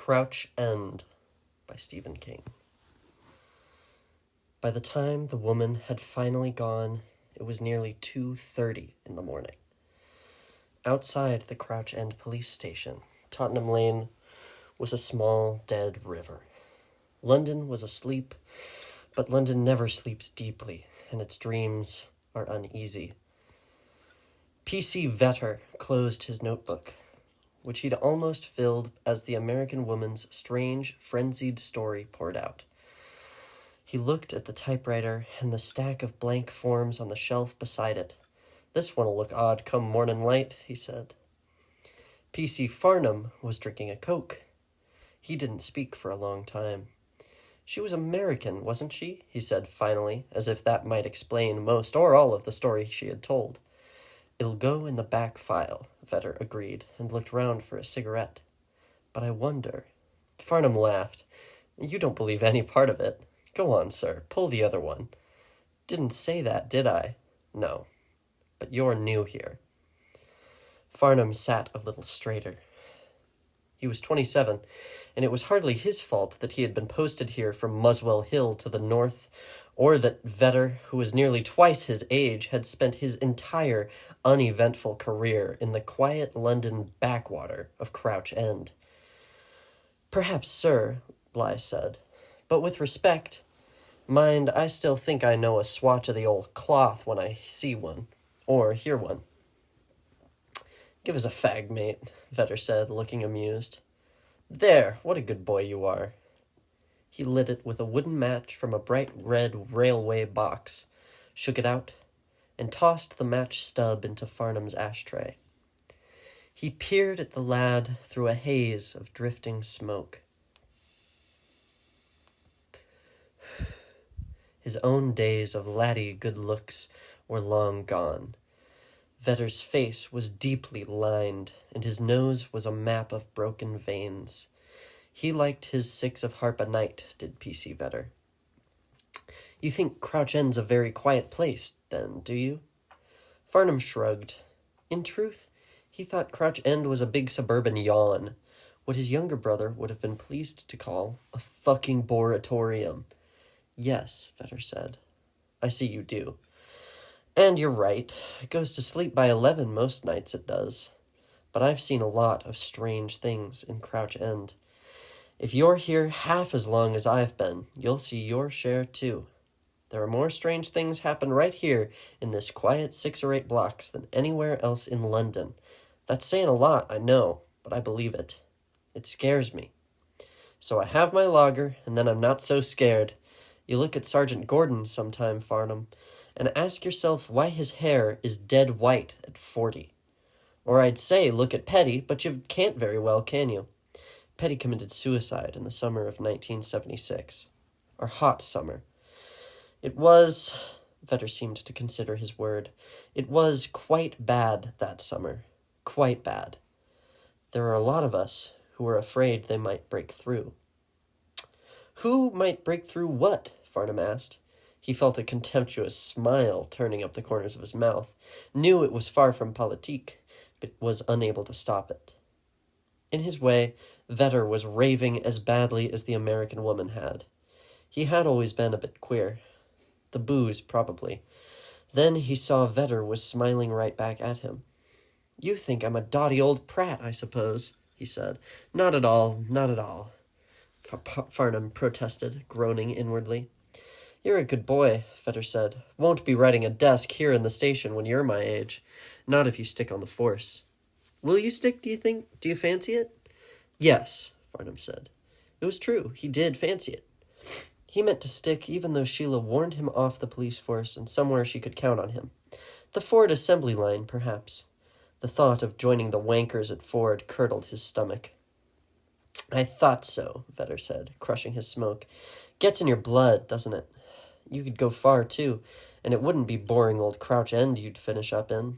Crouch End by Stephen King. By the time the woman had finally gone, it was nearly 2:30 in the morning. Outside the Crouch End police station, Tottenham Lane was a small, dead river. London was asleep, but London never sleeps deeply, and its dreams are uneasy. P.C. Vetter closed his notebook, which he'd almost filled as the American woman's strange, frenzied story poured out. He looked at the typewriter and the stack of blank forms on the shelf beside it. "This one'll look odd come morning light," he said. P.C. Farnham was drinking a Coke. He didn't speak for a long time. "She was American, wasn't she?" he said finally, as if that might explain most or all of the story she had told. "It'll go in the back file," Vetter agreed, and looked round for a cigarette. "But I wonder—" Farnham laughed. "You don't believe any part of it. Go on, sir, pull the other one." "Didn't say that, did I?" "No. But you're new here." Farnham sat a little straighter. He was 27, and it was hardly his fault that he had been posted here from Muswell Hill to the north, or that Vetter, who was nearly twice his age, had spent his entire uneventful career in the quiet London backwater of Crouch End. "Perhaps, sir," Bly said, "but with respect. Mind, I still think I know a swatch of the old cloth when I see one, or hear one." "Give us a fag, mate," Vetter said, looking amused. "There, what a good boy you are." He lit it with a wooden match from a bright red railway box, shook it out, and tossed the match stub into Farnham's ashtray. He peered at the lad through a haze of drifting smoke. His own days of laddie good looks were long gone. Vetter's face was deeply lined, and his nose was a map of broken veins. He liked his 6 of harp a night, did P.C. Vetter. "You think Crouch End's a very quiet place, then, do you?" Farnham shrugged. In truth, he thought Crouch End was a big suburban yawn, what his younger brother would have been pleased to call a fucking boratorium. "Yes," Vetter said. "I see you do. And you're right. It goes to sleep by 11 most nights, it does. But I've seen a lot of strange things in Crouch End. If you're here half as long as I've been, you'll see your share too. There are more strange things happen right here in this quiet 6 or 8 blocks than anywhere else in London. That's saying a lot, I know, but I believe it. It scares me. So I have my lager, and then I'm not so scared. You look at Sergeant Gordon sometime, Farnham, and ask yourself why his hair is dead white at 40. Or I'd say look at Petty, but you can't very well, can you? Petty committed suicide in the summer of 1976. Or hot summer. It was," Vetter seemed to consider his word, "it was quite bad that summer. Quite bad. There are a lot of us who were afraid they might break through." "Who might break through what?" Farnham asked. He felt a contemptuous smile turning up the corners of his mouth, knew it was far from politique, but was unable to stop it. In his way, Vetter was raving as badly as the American woman had. He had always been a bit queer. The booze, probably. Then he saw Vetter was smiling right back at him. "You think I'm a dotty old prat, I suppose," he said. "Not at all, not at all," Farnham protested, groaning inwardly. "You're a good boy," Vetter said. "Won't be writing a desk here in the station when you're my age. Not if you stick on the force." "Will you stick, do you think? Do you fancy it?" "Yes," Farnham said. It was true. He did fancy it. He meant to stick even though Sheila warned him off the police force and somewhere she could count on him. The Ford assembly line, perhaps. The thought of joining the wankers at Ford curdled his stomach. "I thought so," Vetter said, crushing his smoke. "Gets in your blood, doesn't it? You could go far, too, and it wouldn't be boring old Crouch End you'd finish up in.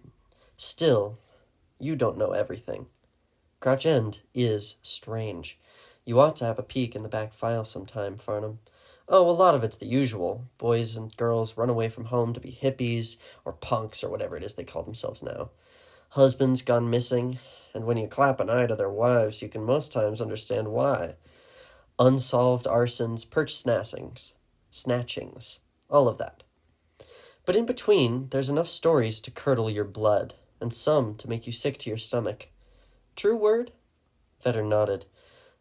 Still, you don't know everything. Crouch End is strange. You ought to have a peek in the back file sometime, Farnham. Oh, a lot of it's the usual. Boys and girls run away from home to be hippies, or punks, or whatever it is they call themselves now. Husbands gone missing, and when you clap an eye to their wives, you can most times understand why. Unsolved arsons, perch snatchings, all of that. But in between, there's enough stories to curdle your blood, and some to make you sick to your stomach. True word? Vetter nodded.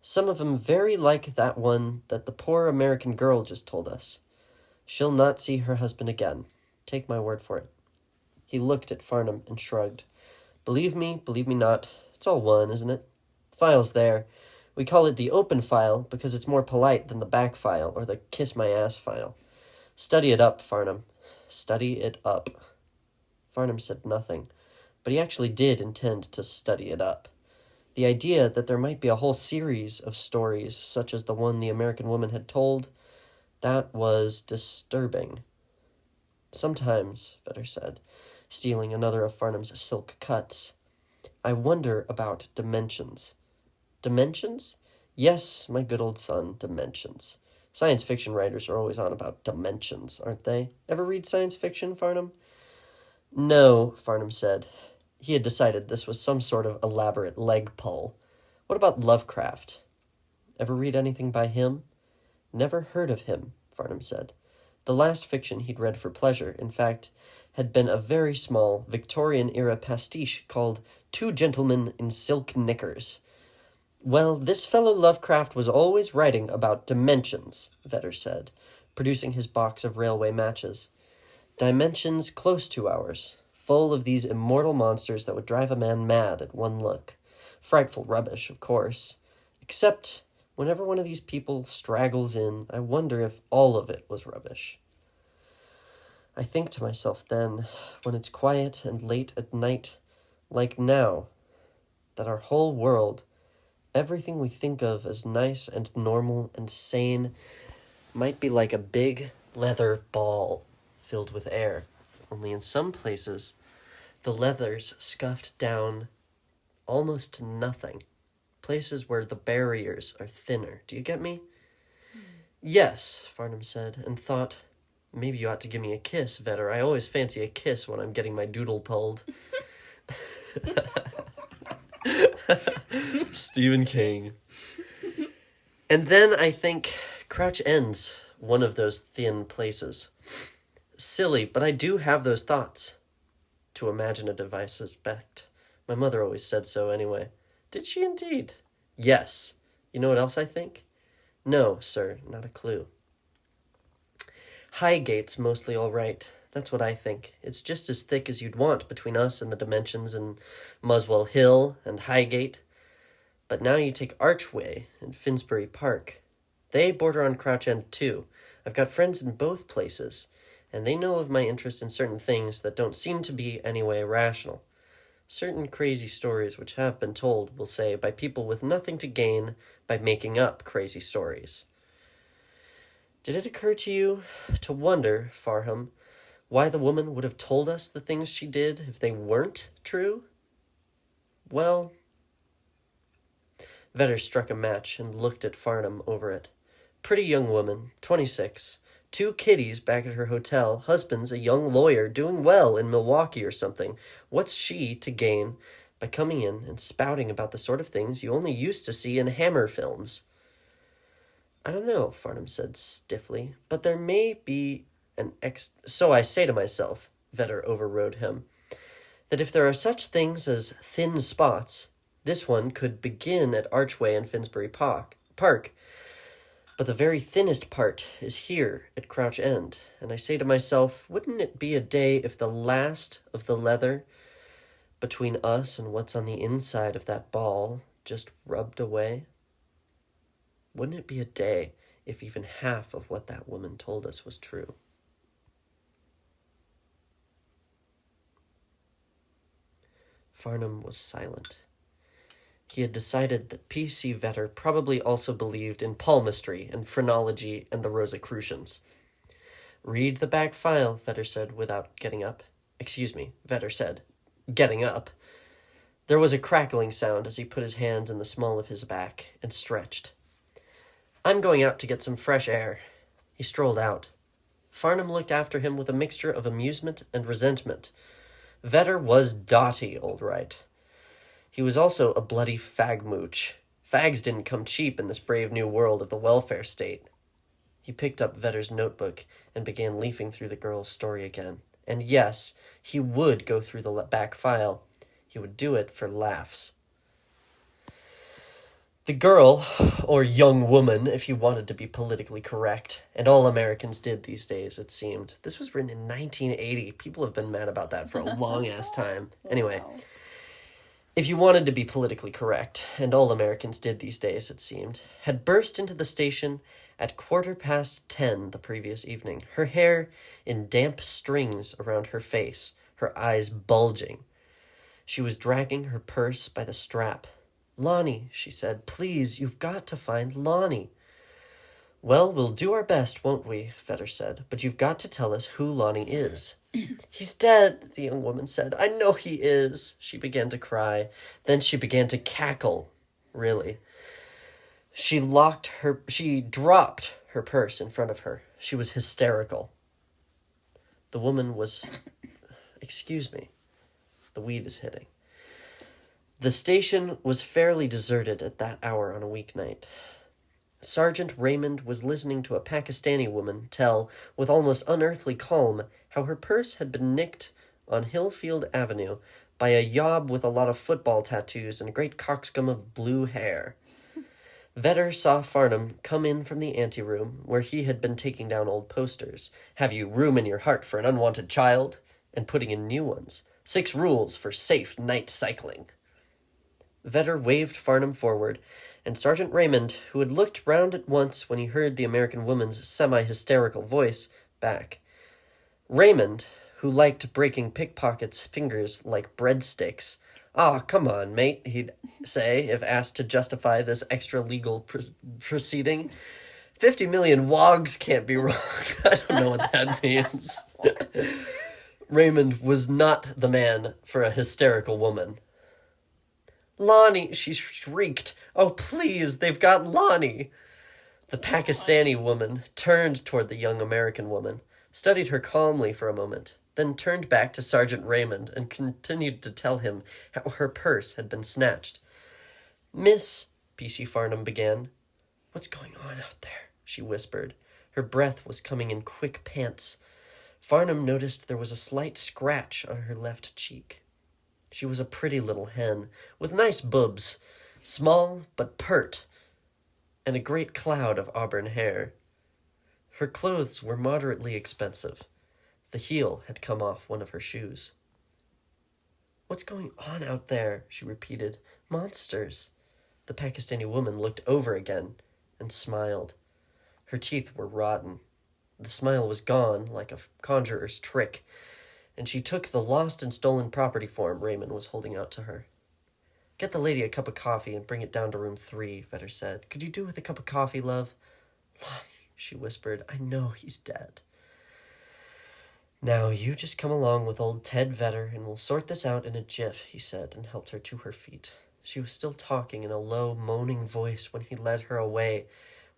Some of 'em very like that one that the poor American girl just told us. She'll not see her husband again. Take my word for it. He looked at Farnham and shrugged. Believe me not, it's all one, isn't it? The file's there. We call it the open file because it's more polite than the back file or the kiss my ass file. Study it up, Farnham. Study it up. Farnham said nothing, but he actually did intend to study it up. The idea that there might be a whole series of stories such as the one the American woman had told, that was disturbing. Sometimes, Vetter said, stealing another of Farnham's silk cuts, I wonder about dimensions. Dimensions? Yes, my good old son, dimensions. Science fiction writers are always on about dimensions, aren't they? Ever read science fiction, Farnham? No, Farnham said. He had decided this was some sort of elaborate leg pull. What about Lovecraft? Ever read anything by him? Never heard of him, Farnham said. The last fiction he'd read for pleasure, in fact, had been a very small Victorian-era pastiche called Two Gentlemen in Silk Knickers. Well, this fellow Lovecraft was always writing about dimensions, Vetter said, producing his box of railway matches. Dimensions close to ours, full of these immortal monsters that would drive a man mad at one look. Frightful rubbish, of course. Except, whenever one of these people straggles in, I wonder if all of it was rubbish. I think to myself then, when it's quiet and late at night, like now, that our whole world, everything we think of as nice and normal and sane, might be like a big leather ball filled with air. Only in some places, the leather's scuffed down almost to nothing. Places where the barriers are thinner. Do you get me? Yes, Farnham said, and thought, maybe you ought to give me a kiss, Vetter. I always fancy a kiss when I'm getting my doodle pulled. Stephen King. And then I think Crouch End's one of those thin places. Silly, but I do have those thoughts. To imaginative, I suspect. My mother always said so anyway. Did she indeed? Yes. You know what else I think? No, sir, not a clue. Highgate's mostly all right. That's what I think. It's just as thick as you'd want between us and the dimensions and Muswell Hill and Highgate. But now you take Archway and Finsbury Park. They border on Crouch End too. I've got friends in both places, and they know of my interest in certain things that don't seem to be anyway rational. Certain crazy stories which have been told, we'll say, by people with nothing to gain by making up crazy stories. Did it occur to you to wonder, Farnham, why the woman would have told us the things she did if they weren't true? Well, Vetter struck a match and looked at Farnham over it. Pretty young woman, 26, 2 kiddies back at her hotel, husband's a young lawyer doing well in Milwaukee or something. What's she to gain by coming in and spouting about the sort of things you only used to see in Hammer films? I don't know, Farnham said stiffly, but there may be So I say to myself, Vetter overrode him, that if there are such things as thin spots, this one could begin at Archway and Finsbury Park. But the very thinnest part is here at Crouch End, and I say to myself, wouldn't it be a day if the last of the leather between us and what's on the inside of that ball just rubbed away? Wouldn't it be a day if even half of what that woman told us was true? Farnham was silent. He had decided that P.C. Vetter probably also believed in palmistry and phrenology and the Rosicrucians. Read the back file, Vetter said without getting up. Excuse me, Vetter said, getting up. There was a crackling sound as he put his hands in the small of his back and stretched. I'm going out to get some fresh air. He strolled out. Farnham looked after him with a mixture of amusement and resentment. Vetter was dotty, all right. He was also a bloody fag-mooch. Fags didn't come cheap in this brave new world of the welfare state. He picked up Vetter's notebook and began leafing through the girl's story again. And yes, he would go through the back file. He would do it for laughs. The girl, or young woman, if you wanted to be politically correct, and all Americans did these days, it seemed. This was written in 1980. People have been mad about that for a long-ass time. Anyway, Wow. if you wanted to be politically correct, and all Americans did these days, it seemed, had burst into the station at 10:15 the previous evening, her hair in damp strings around her face, her eyes bulging. She was dragging her purse by the strap. "Lonnie," she said, "please, you've got to find Lonnie." "Well, we'll do our best, won't we?" Vetter said, "but you've got to tell us who Lonnie is." "He's dead," the young woman said. "I know he is." She began to cry. Then she began to cackle. Really. She dropped her purse in front of her. She was hysterical. The woman was... Excuse me. The weed is hitting. The station was fairly deserted at that hour on a weeknight. Sergeant Raymond was listening to a Pakistani woman tell, with almost unearthly calm, how her purse had been nicked on Hillfield Avenue by a yob with a lot of football tattoos and a great coxcomb of blue hair. Vetter saw Farnham come in from the anteroom, where he had been taking down old posters. "Have you room in your heart for an unwanted child?" And putting in new ones. "6 rules for safe night cycling." Vetter waved Farnham forward, and Sergeant Raymond, who had looked round at once when he heard the American woman's semi-hysterical voice, back. Raymond, who liked breaking pickpockets' fingers like breadsticks. "Aw, come on, mate," he'd say, if asked to justify this extra-legal proceeding. 50 million wogs can't be wrong. I don't know what that means. Raymond was not the man for a hysterical woman. "Lonnie," she shrieked. "Oh, please, they've got Lonnie." The Pakistani woman turned toward the young American woman, studied her calmly for a moment, then turned back to Sergeant Raymond and continued to tell him how her purse had been snatched. "Miss," P.C. Farnham began. "What's going on out there?" she whispered. Her breath was coming in quick pants. Farnham noticed there was a slight scratch on her left cheek. She was a pretty little hen, with nice boobs, small but pert, and a great cloud of auburn hair. Her clothes were moderately expensive. The heel had come off one of her shoes. "What's going on out there?" she repeated. "Monsters." The Pakistani woman looked over again and smiled. Her teeth were rotten. The smile was gone, like a conjurer's trick, and she took the lost and stolen property form Raymond was holding out to her. "Get the lady a cup of coffee and bring it down to room 3, Vetter said. "Could you do with a cup of coffee, love?" "Lonnie," she whispered, "I know he's dead." "Now, you just come along with old Ted Vetter, and we'll sort this out in a jiff," he said, and helped her to her feet. She was still talking in a low, moaning voice when he led her away,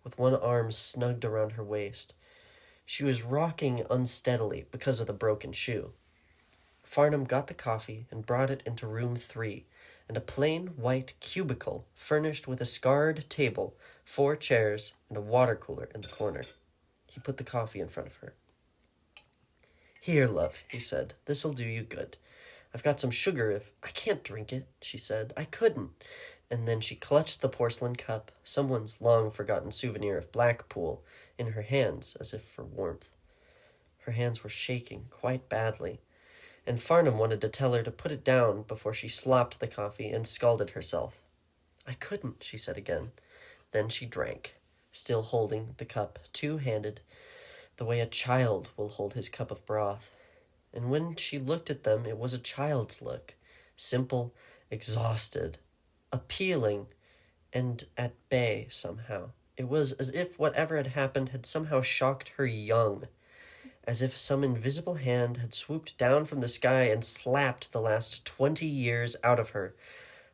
with one arm snugged around her waist. She was rocking unsteadily because of the broken shoe. Farnham got the coffee and brought it into room 3, and a plain white cubicle furnished with a scarred table, 4 chairs, and a water cooler in the corner. He put the coffee in front of her. "Here, love," he said. "This'll do you good. I've got some sugar if—" "I can't drink it," she said. "I couldn't." And then she clutched the porcelain cup, someone's long-forgotten souvenir of Blackpool, in her hands as if for warmth. Her hands were shaking quite badly, and Farnham wanted to tell her to put it down before she slopped the coffee and scalded herself. "I couldn't," she said again. Then she drank, still holding the cup two-handed, the way a child will hold his cup of broth. And when she looked at them, it was a child's look, simple, exhausted, appealing, and at bay somehow. It was as if whatever had happened had somehow shocked her young, as if some invisible hand had swooped down from the sky and slapped the last 20 years out of her,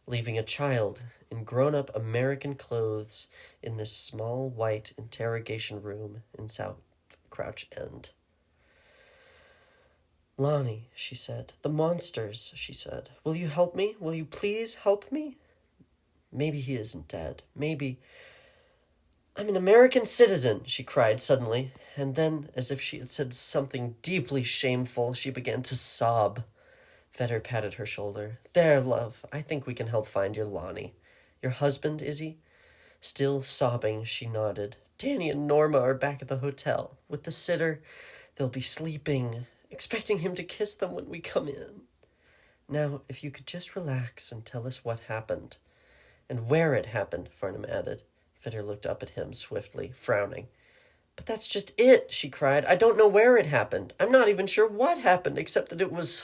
leaving a child in grown-up American clothes in this small white interrogation room in South Crouch End. Lonnie, she said. The monsters, she said. Will you help me? Will you please help me? Maybe he isn't dead. Maybe... I'm an American citizen, she cried suddenly, and then, as if she had said something deeply shameful, she began to sob. Vetter patted her shoulder. There, love, I think we can help find your Lonnie. Your husband, is he? Still sobbing, she nodded. Danny and Norma are back at the hotel. With the sitter, they'll be sleeping, expecting him to kiss them when we come in. Now, if you could just relax and tell us what happened. And where it happened, Farnham added. Vetter looked up at him swiftly, frowning. But that's just it, she cried. I don't know where it happened. I'm not even sure what happened, except that it was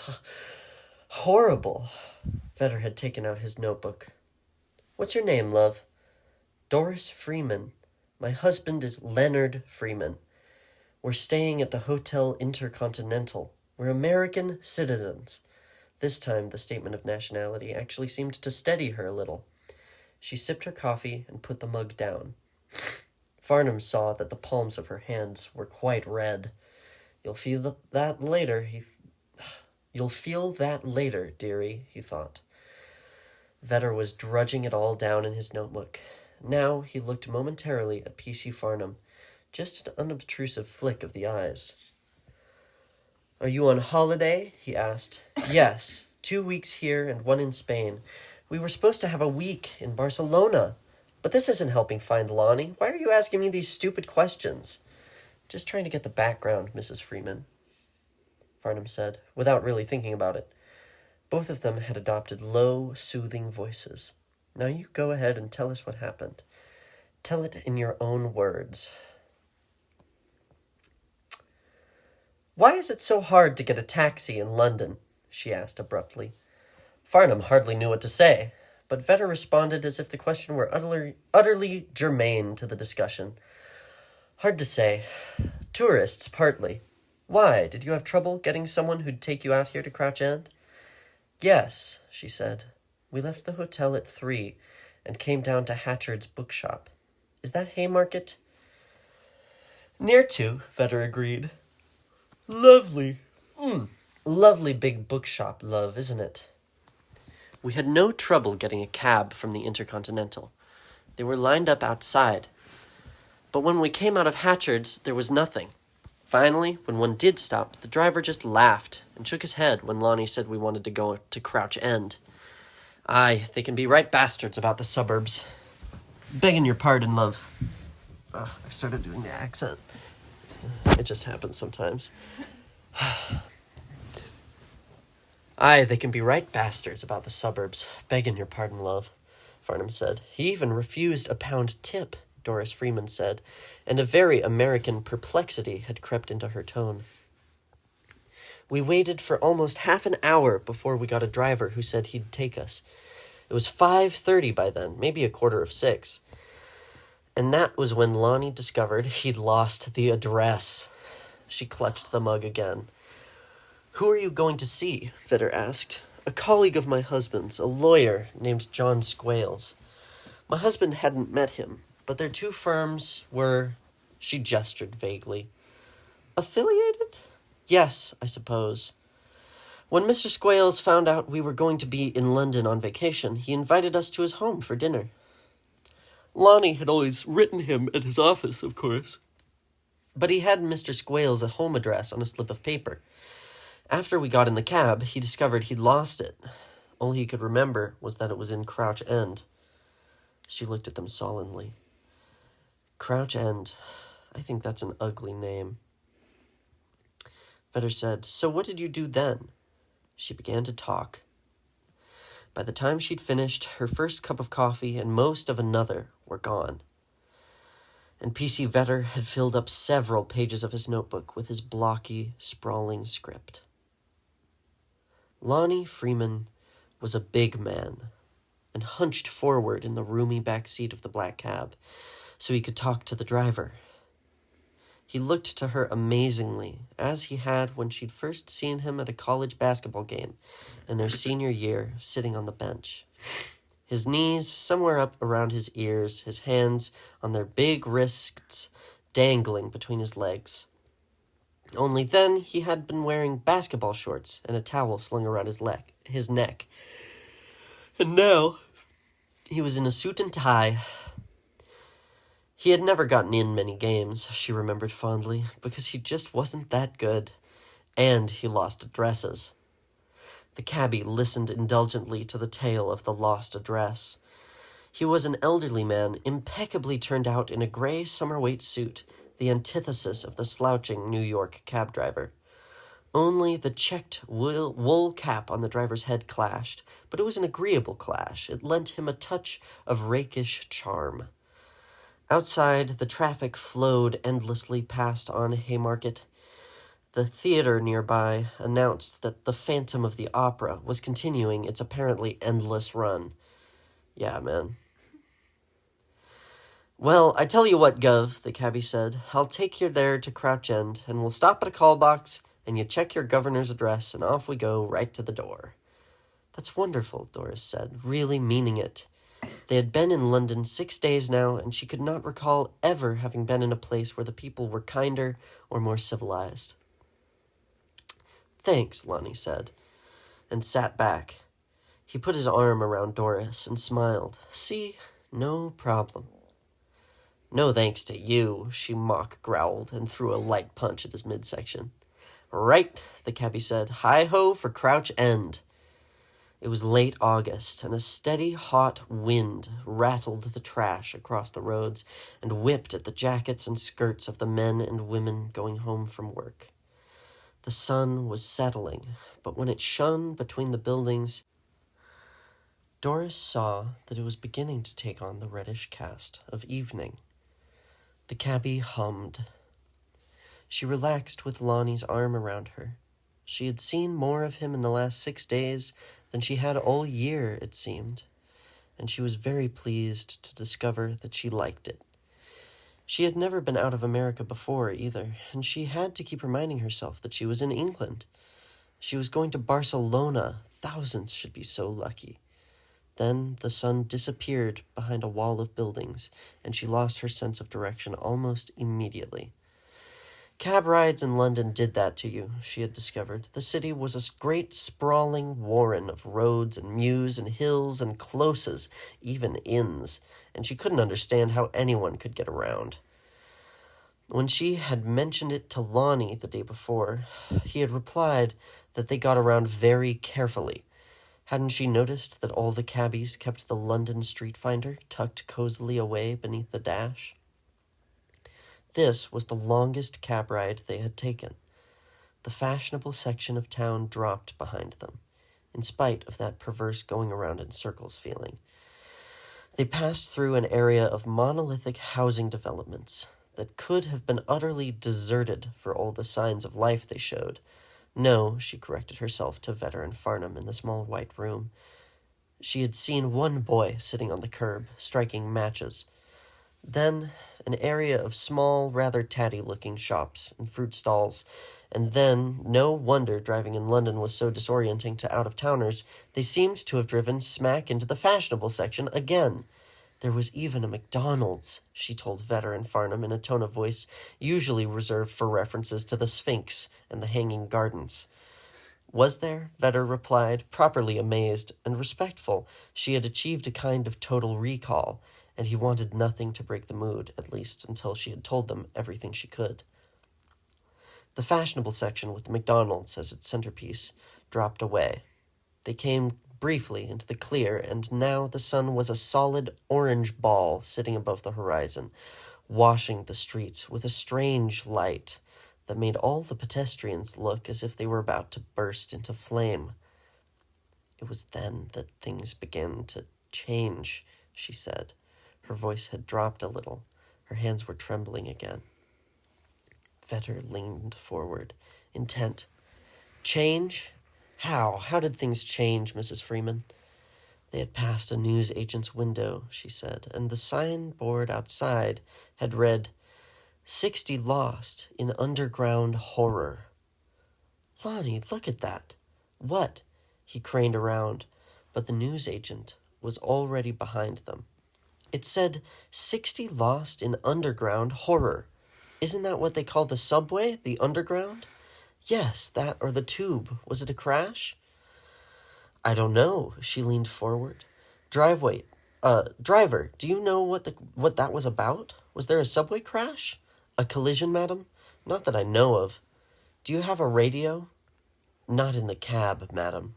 horrible. Vetter had taken out his notebook. What's your name, love? Doris Freeman. My husband is Leonard Freeman. We're staying at the Hotel Intercontinental. We're American citizens. This time, the statement of nationality actually seemed to steady her a little. She sipped her coffee and put the mug down. Farnham saw that the palms of her hands were quite red. You'll feel that later, dearie, he thought. Vetter was drudging it all down in his notebook. Now he looked momentarily at P.C. Farnham, just an unobtrusive flick of the eyes. Are you on holiday? He asked. Yes, 2 weeks here and 1 in Spain. We were supposed to have a week in Barcelona. But this isn't helping find Lonnie. Why are you asking me these stupid questions? Just trying to get the background, Mrs. Freeman, Farnham said, without really thinking about it. Both of them had adopted low, soothing voices. Now you go ahead and tell us what happened. Tell it in your own words. Why is it so hard to get a taxi in London? She asked abruptly. Farnham hardly knew what to say, but Vetter responded as if the question were utterly germane to the discussion. Hard to say. Tourists, partly. Why? Did you have trouble getting someone who'd take you out here to Crouch End? Yes, she said. We left the hotel at 3 and came down to Hatchard's bookshop. Is that Haymarket? Near to, Vetter agreed. Lovely. Lovely big bookshop, love, isn't it? We had no trouble getting a cab from the Intercontinental. They were lined up outside. But when we came out of Hatchard's, there was nothing. Finally, when one did stop, the driver just laughed and shook his head when Lonnie said we wanted to go to Crouch End. Aye, they can be right bastards about the suburbs. Begging your pardon, love. I've started doing the accent. It just happens sometimes. Aye, they can be right bastards about the suburbs. Begging your pardon, love, Farnham said. He even refused a £1 tip, Doris Freeman said, and a very American perplexity had crept into her tone. We waited for almost half an hour before we got a driver who said he'd take us. It was 5:30 by then, maybe 5:45. And that was when Lonnie discovered he'd lost the address. She clutched the mug again. Who are you going to see? Vetter asked. A colleague of my husband's, a lawyer named John Squales. My husband hadn't met him, but their two firms were, she gestured vaguely, affiliated? Yes, I suppose. When Mr. Squales found out we were going to be in London on vacation, he invited us to his home for dinner. Lonnie had always written him at his office, of course. But he had Mr. Squales' home address on a slip of paper. After we got in the cab, he discovered he'd lost it. All he could remember was that it was in Crouch End. She looked at them sullenly. Crouch End. I think that's an ugly name. Vetter said, So what did you do then? She began to talk. By the time she'd finished, her first cup of coffee and most of another were gone. And P.C. Vetter had filled up several pages of his notebook with his blocky, sprawling script. Lonnie Freeman was a big man and hunched forward in the roomy back seat of the black cab so he could talk to the driver. He looked to her amazingly, as he had when she'd first seen him at a college basketball game in their senior year, sitting on the bench. His knees somewhere up around his ears, his hands on their big wrists dangling between his legs. Only then he had been wearing basketball shorts and a towel slung around his neck. And now he was in a suit and tie. He had never gotten in many games, she remembered fondly, because he just wasn't that good. And he lost addresses. The cabbie listened indulgently to the tale of the lost address. He was an elderly man, impeccably turned out in a gray summer-weight suit, the antithesis of the slouching New York cab driver. Only the checked wool cap on the driver's head clashed, but it was an agreeable clash. It lent him a touch of rakish charm. Outside, the traffic flowed endlessly past on Haymarket. The theater nearby announced that The Phantom of the Opera was continuing its apparently endless run. Yeah, man. Well, I tell you what, Gov, the cabbie said. I'll take you there to Crouch End, and we'll stop at a call box, and you check your governor's address, and off we go right to the door. That's wonderful, Doris said, really meaning it. They had been in London 6 days now, and she could not recall ever having been in a place where the people were kinder or more civilized. Thanks, Lonnie said, and sat back. He put his arm around Doris and smiled. See, no problem. No thanks to you, she mock-growled and threw a light punch at his midsection. Right, the cabbie said. Hi-ho for Crouch End. It was late August, and a steady, hot wind rattled the trash across the roads and whipped at the jackets and skirts of the men and women going home from work. The sun was settling, but when it shone between the buildings, Doris saw that it was beginning to take on the reddish cast of evening. The cabbie hummed. She relaxed with Lonnie's arm around her. She had seen more of him in the last 6 days than she had all year, it seemed, and she was very pleased to discover that she liked it. She had never been out of America before, either, and she had to keep reminding herself that she was in England. She was going to Barcelona. Thousands should be so lucky. Then the sun disappeared behind a wall of buildings, and she lost her sense of direction almost immediately. Cab rides in London did that to you, she had discovered. The city was a great sprawling warren of roads and mews and hills and closes, even inns, and she couldn't understand how anyone could get around. When she had mentioned it to Lonnie the day before, he had replied that they got around very carefully. Hadn't she noticed that all the cabbies kept the London Street Finder tucked cozily away beneath the dash? This was the longest cab ride they had taken. The fashionable section of town dropped behind them, in spite of that perverse going around in circles feeling. They passed through an area of monolithic housing developments that could have been utterly deserted for all the signs of life they showed. No, she corrected herself to Veteran Farnham in the small white room. She had seen one boy sitting on the curb, striking matches. Then an area of small, rather tatty-looking shops and fruit stalls, and then, no wonder driving in London was so disorienting to out-of-towners, they seemed to have driven smack into the fashionable section again. There was even a McDonald's, she told Veteran Farnham in a tone of voice usually reserved for references to the Sphinx and the Hanging Gardens. Was there? Vetter replied, properly amazed and respectful. She had achieved a kind of total recall, and he wanted nothing to break the mood, at least until she had told them everything she could. The fashionable section with the McDonald's as its centerpiece dropped away. They came briefly into the clear, and now the sun was a solid orange ball sitting above the horizon, washing the streets with a strange light that made all the pedestrians look as if they were about to burst into flame. It was then that things began to change, she said. Her voice had dropped a little. Her hands were trembling again. Vetter leaned forward, intent. Change? How? How did things change, Mrs. Freeman? They had passed a newsagent's window, she said, and the signboard outside had read, 60 lost in underground horror. Lonnie, look at that. What? He craned around, but the newsagent was already behind them. It said 60 lost in underground horror. Isn't that what they call the subway? The underground? Yes, that or the tube. Was it a crash? I don't know. She leaned forward. Driver, do you know what that was about? Was there a subway crash? A collision, madam? Not that I know of. Do you have a radio? Not in the cab, madam.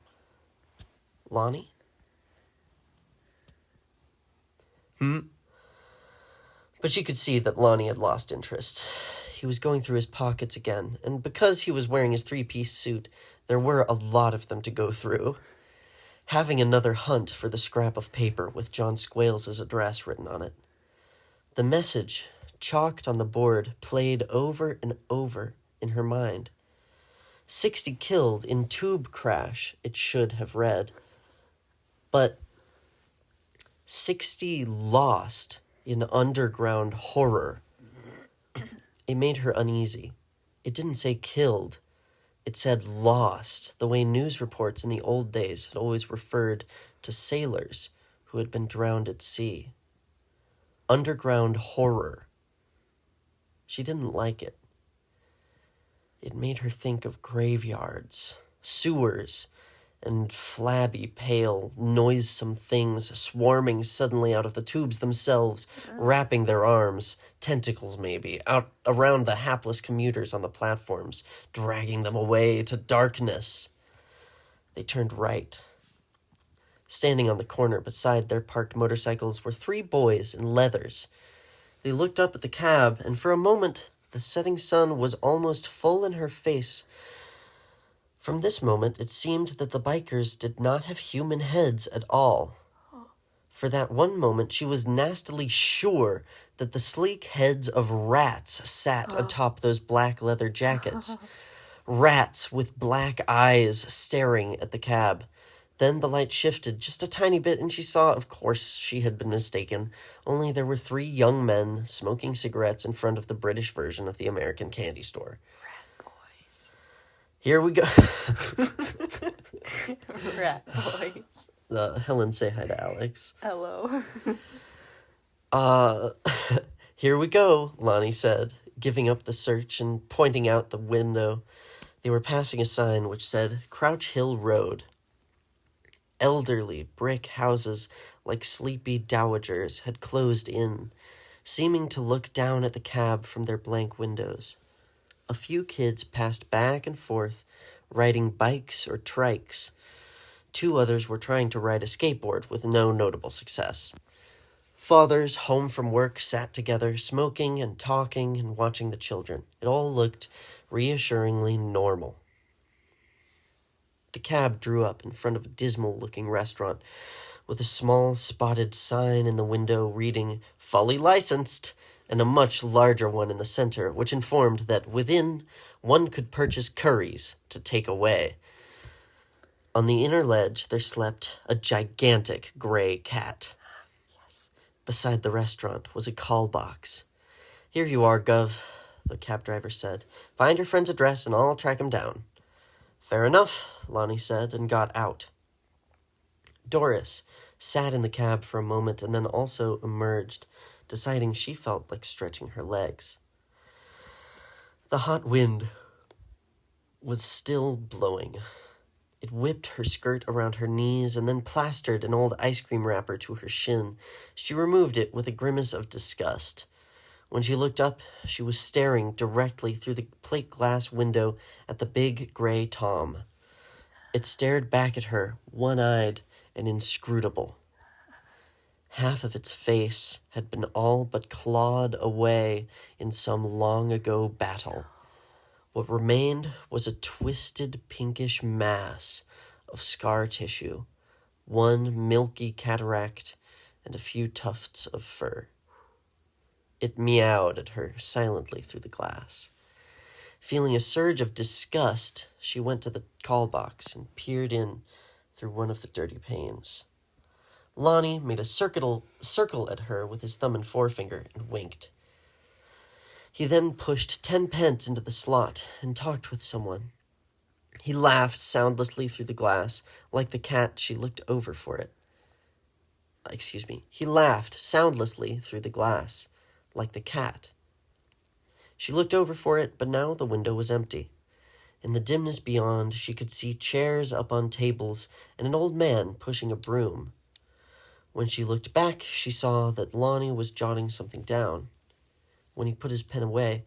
Lonnie? But she could see that Lonnie had lost interest. He was going through his pockets again, and because he was wearing his three-piece suit, there were a lot of them to go through. Having another hunt for the scrap of paper with John Squales' address written on it. The message, chalked on the board, played over and over in her mind. 60 killed in tube crash, it should have read. But 60 lost in underground horror. It made her uneasy. It didn't say killed. It said lost, the way news reports in the old days had always referred to sailors who had been drowned at sea. Underground horror. She didn't like it. It made her think of graveyards, sewers, and flabby, pale, noisome things swarming suddenly out of the tubes themselves, wrapping their arms, tentacles maybe, out around the hapless commuters on the platforms, dragging them away to darkness. They turned right. Standing on the corner beside their parked motorcycles were 3 boys in leathers. They looked up at the cab, and for a moment the setting sun was almost full in her face. From this moment, it seemed that the bikers did not have human heads at all. For that one moment, she was nastily sure that the sleek heads of rats sat atop those black leather jackets. Rats with black eyes staring at the cab. Then the light shifted just a tiny bit, and she saw, of course, she had been mistaken. Only there were 3 young men smoking cigarettes in front of the British version of the American candy store. Here we go. Rat boys. Helen, say hi to Alex. Hello. Here we go, Lonnie said, giving up the search and pointing out the window. They were passing a sign which said Crouch Hill Road. Elderly brick houses, like sleepy dowagers, had closed in, seeming to look down at the cab from their blank windows. A few kids passed back and forth, riding bikes or trikes. 2 others were trying to ride a skateboard with no notable success. Fathers, home from work, sat together, smoking and talking and watching the children. It all looked reassuringly normal. The cab drew up in front of a dismal-looking restaurant with a small spotted sign in the window reading, "Fully licensed," and a much larger one in the center, which informed that within one could purchase curries to take away. On the inner ledge there slept a gigantic gray cat. Yes. Beside the restaurant was a call box. "Here you are, Gov," the cab driver said. "Find your friend's address and I'll track him down." "Fair enough," Lonnie said, and got out. Doris sat in the cab for a moment and then also emerged, deciding she felt like stretching her legs. The hot wind was still blowing. It whipped her skirt around her knees and then plastered an old ice cream wrapper to her shin. She removed it with a grimace of disgust. When she looked up, she was staring directly through the plate glass window at the big gray Tom. It stared back at her, one-eyed and inscrutable. Half of its face had been all but clawed away in some long-ago battle. What remained was a twisted pinkish mass of scar tissue, one milky cataract, and a few tufts of fur. It meowed at her silently through the glass. Feeling a surge of disgust, she went to the call box and peered in through one of the dirty panes. Lonnie made a circle at her with his thumb and forefinger and winked. He then pushed 10 pence into the slot and talked with someone. He laughed soundlessly through the glass, like the cat she looked over for it. He laughed soundlessly through the glass, like the cat She looked over for it, but now the window was empty. In the dimness beyond, she could see chairs up on tables and an old man pushing a broom. When she looked back, she saw that Lonnie was jotting something down. When he put his pen away,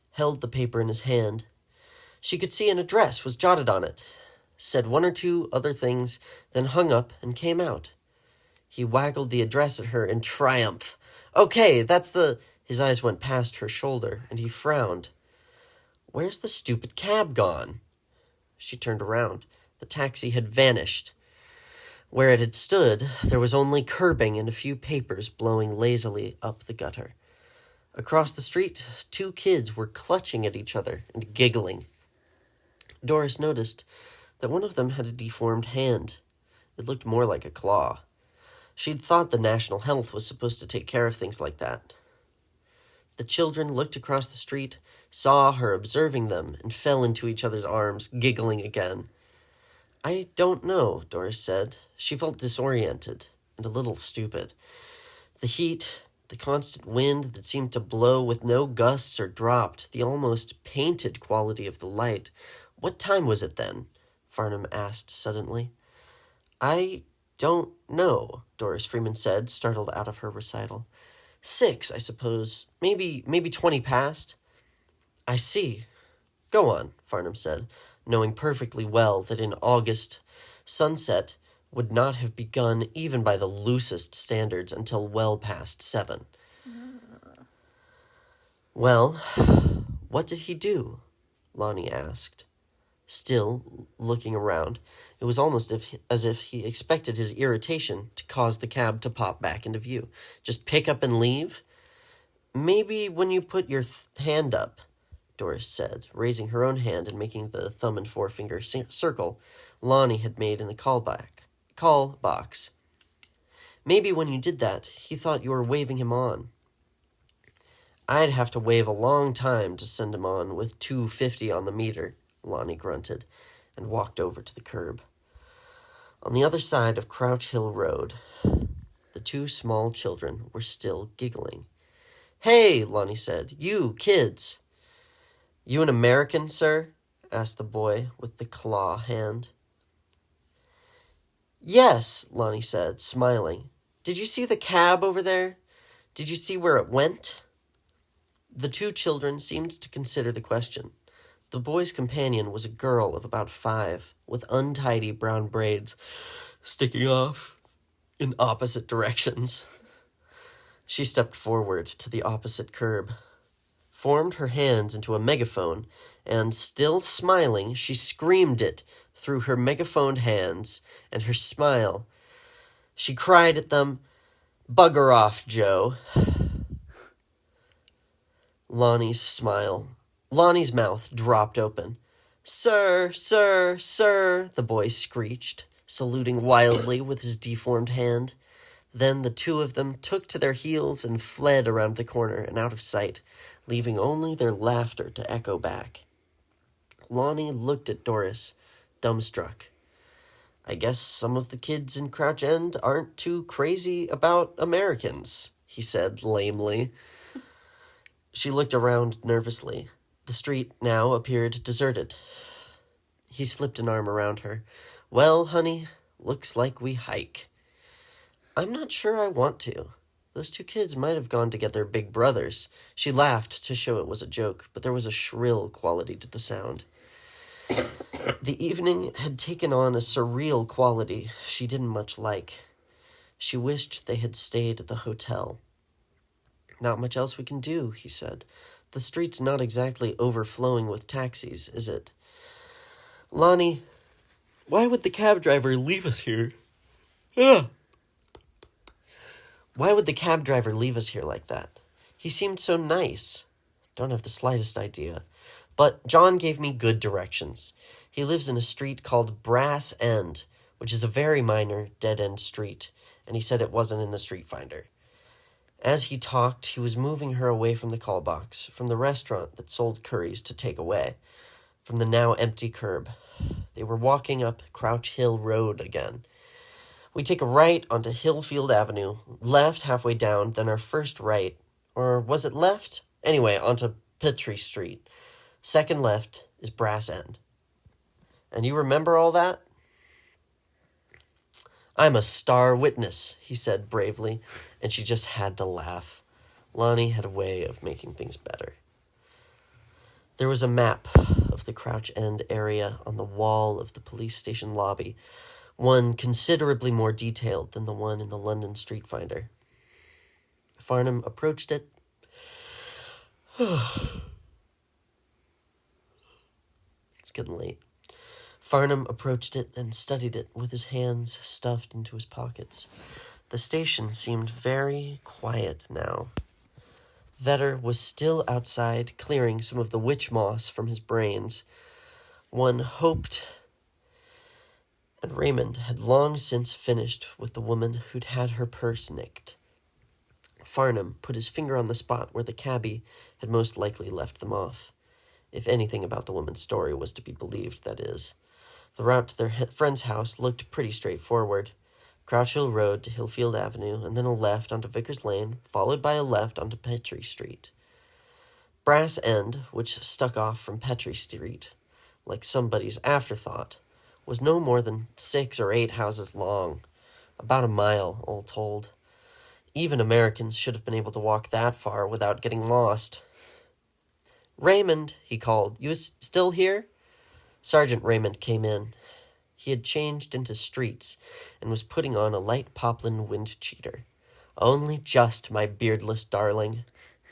held the paper in his hand. She could see an address was jotted on it, said one or two other things, then hung up and came out. He waggled the address at her in triumph. Okay, that's the... His eyes went past her shoulder, and he frowned. Where's the stupid cab gone? She turned around. The taxi had vanished. Where it had stood, there was only curbing and a few papers blowing lazily up the gutter. Across the street, two kids were clutching at each other and giggling. Doris noticed that one of them had a deformed hand. It looked more like a claw. She'd thought the National Health was supposed to take care of things like that. The children looked across the street, saw her observing them, and fell into each other's arms, giggling again. I don't know, Doris said. She felt disoriented and a little stupid. The heat, the constant wind that seemed to blow with no gusts or dropped, the almost painted quality of the light. What time was it then? Farnham asked suddenly. I don't know, Doris Freeman said, startled out of her recital. 6, I suppose. Maybe 20 past. I see. Go on, Farnham said, knowing perfectly well that in August, sunset would not have begun even by the loosest standards until well past 7. Well, what did he do? Lonnie asked. Still looking around, it was almost as if he expected his irritation to cause the cab to pop back into view. Just pick up and leave? Maybe when you put your hand up, Doris said, raising her own hand and making the thumb and forefinger circle Lonnie had made in the call box. Maybe when you did that, he thought you were waving him on. I'd have to wave a long time to send him on with 250 on the meter, Lonnie grunted, and walked over to the curb. On the other side of Crouch Hill Road, the two small children were still giggling. Hey, Lonnie said, you kids. You an American, sir? Asked the boy with the claw hand. Yes, Lonnie said, smiling. Did you see the cab over there? Did you see where it went? The two children seemed to consider the question. The boy's companion was a girl of about 5, with untidy brown braids sticking off in opposite directions. She stepped forward to the opposite curb, formed her hands into a megaphone, and, still smiling, she screamed it through her megaphoned hands and her smile. She cried at them, "Bugger off, Joe." Lonnie's mouth dropped open. Sir, sir, sir, the boy screeched, saluting wildly with his deformed hand. Then the two of them took to their heels and fled around the corner and out of sight, leaving only their laughter to echo back. Lonnie looked at Doris, dumbstruck. I guess some of the kids in Crouch End aren't too crazy about Americans, he said lamely. She looked around nervously. The street now appeared deserted. He slipped an arm around her. Well, honey, looks like we hike. I'm not sure I want to. Those two kids might have gone to get their big brothers. She laughed to show it was a joke, but there was a shrill quality to the sound. The evening had taken on a surreal quality she didn't much like. She wished they had stayed at the hotel. Not much else we can do, he said. The street's not exactly overflowing with taxis, is it? Lonnie, why would the cab driver leave us here? Ugh. Why would the cab driver leave us here like that? He seemed so nice. Don't have the slightest idea. But John gave me good directions. He lives in a street called Brass End, which is a very minor dead-end street, and he said it wasn't in the street finder. As he talked, he was moving her away from the call box, from the restaurant that sold curries to take away, from the now empty curb. They were walking up Crouch Hill Road again. We take a right onto Hillfield Avenue, left halfway down, then our first right. Or was it left? Anyway, onto Petrie Street. Second left is Brass End. And you remember all that? I'm a star witness, he said bravely, and she just had to laugh. Lonnie had a way of making things better. There was a map of the Crouch End area on the wall of the police station lobby, one considerably more detailed than the one in the London Street Finder. Farnham approached it. It's getting late. Farnham approached it and studied it with his hands stuffed into his pockets. The station seemed very quiet now. Vetter was still outside, clearing some of the witch moss from his brains. One hoped, and Raymond had long since finished with the woman who'd had her purse nicked. Farnham put his finger on the spot where the cabbie had most likely left them off. If anything about the woman's story was to be believed, that is. The route to their friend's house looked pretty straightforward. Crouch Hill Road to Hillfield Avenue, and then a left onto Vickers Lane, followed by a left onto Petrie Street. Brass End, which stuck off from Petrie Street, like somebody's afterthought, was no more than 6 or 8 houses long, about a mile, all told. Even Americans should have been able to walk that far without getting lost. "Raymond," he called, "you still here?" Sergeant Raymond came in. He had changed into streets and was putting on a light poplin wind cheater. "Only just, my beardless darling."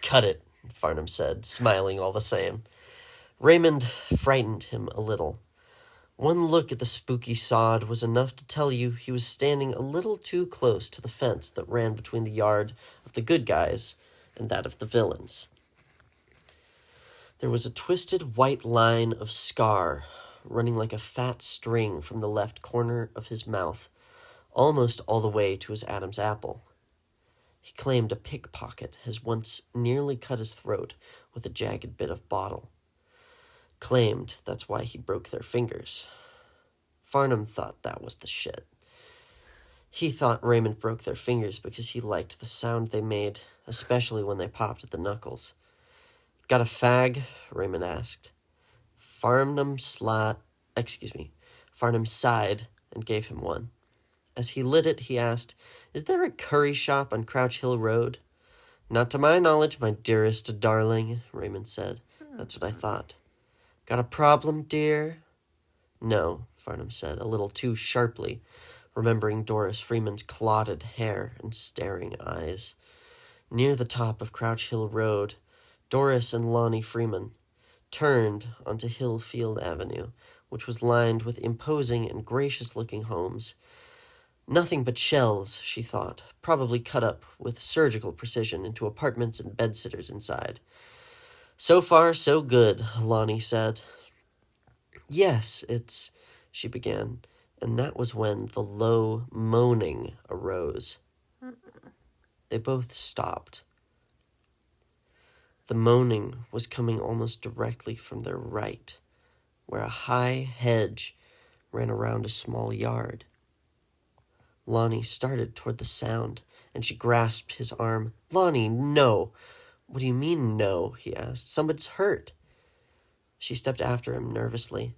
"Cut it," Farnham said, smiling all the same. Raymond frightened him a little. One look at the spooky sod was enough to tell you he was standing a little too close to the fence that ran between the yard of the good guys and that of the villains. There was a twisted white line of scar running like a fat string from the left corner of his mouth, almost all the way to his Adam's apple. He claimed a pickpocket has once nearly cut his throat with a jagged bit of bottle. Claimed that's why he broke their fingers. Farnham thought that was the shit. He thought Raymond broke their fingers because he liked the sound they made, especially when they popped at the knuckles. "Got a fag?" Raymond asked. Farnham sighed and gave him one. As he lit it, he asked, "Is there a curry shop on Crouch Hill Road?" "Not to my knowledge, my dearest darling," Raymond said. "That's what I thought." "Got a problem, dear?" "No," Farnham said, a little too sharply, remembering Doris Freeman's clotted hair and staring eyes. Near the top of Crouch Hill Road, Doris and Lonnie Freeman turned onto Hillfield Avenue, which was lined with imposing and gracious-looking homes. Nothing but shells, she thought, probably cut up with surgical precision into apartments and bedsitters inside. "So far, so good," Lonnie said. "Yes, it's," she began, and that was when the low moaning arose. They both stopped. The moaning was coming almost directly from their right, where a high hedge ran around a small yard. Lonnie started toward the sound, and she grasped his arm. "Lonnie, no!" "What do you mean, no?" he asked. "Somebody's hurt." She stepped after him nervously.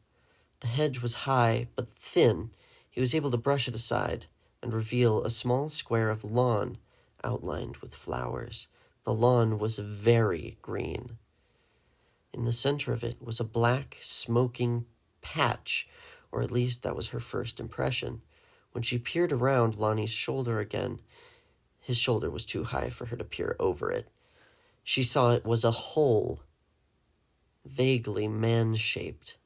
The hedge was high, but thin. He was able to brush it aside and reveal a small square of lawn outlined with flowers. The lawn was very green. In the center of it was a black, smoking patch, or at least that was her first impression. When she peered around Lonnie's shoulder again, his shoulder was too high for her to peer over it. She saw it was a hole, vaguely man-shaped.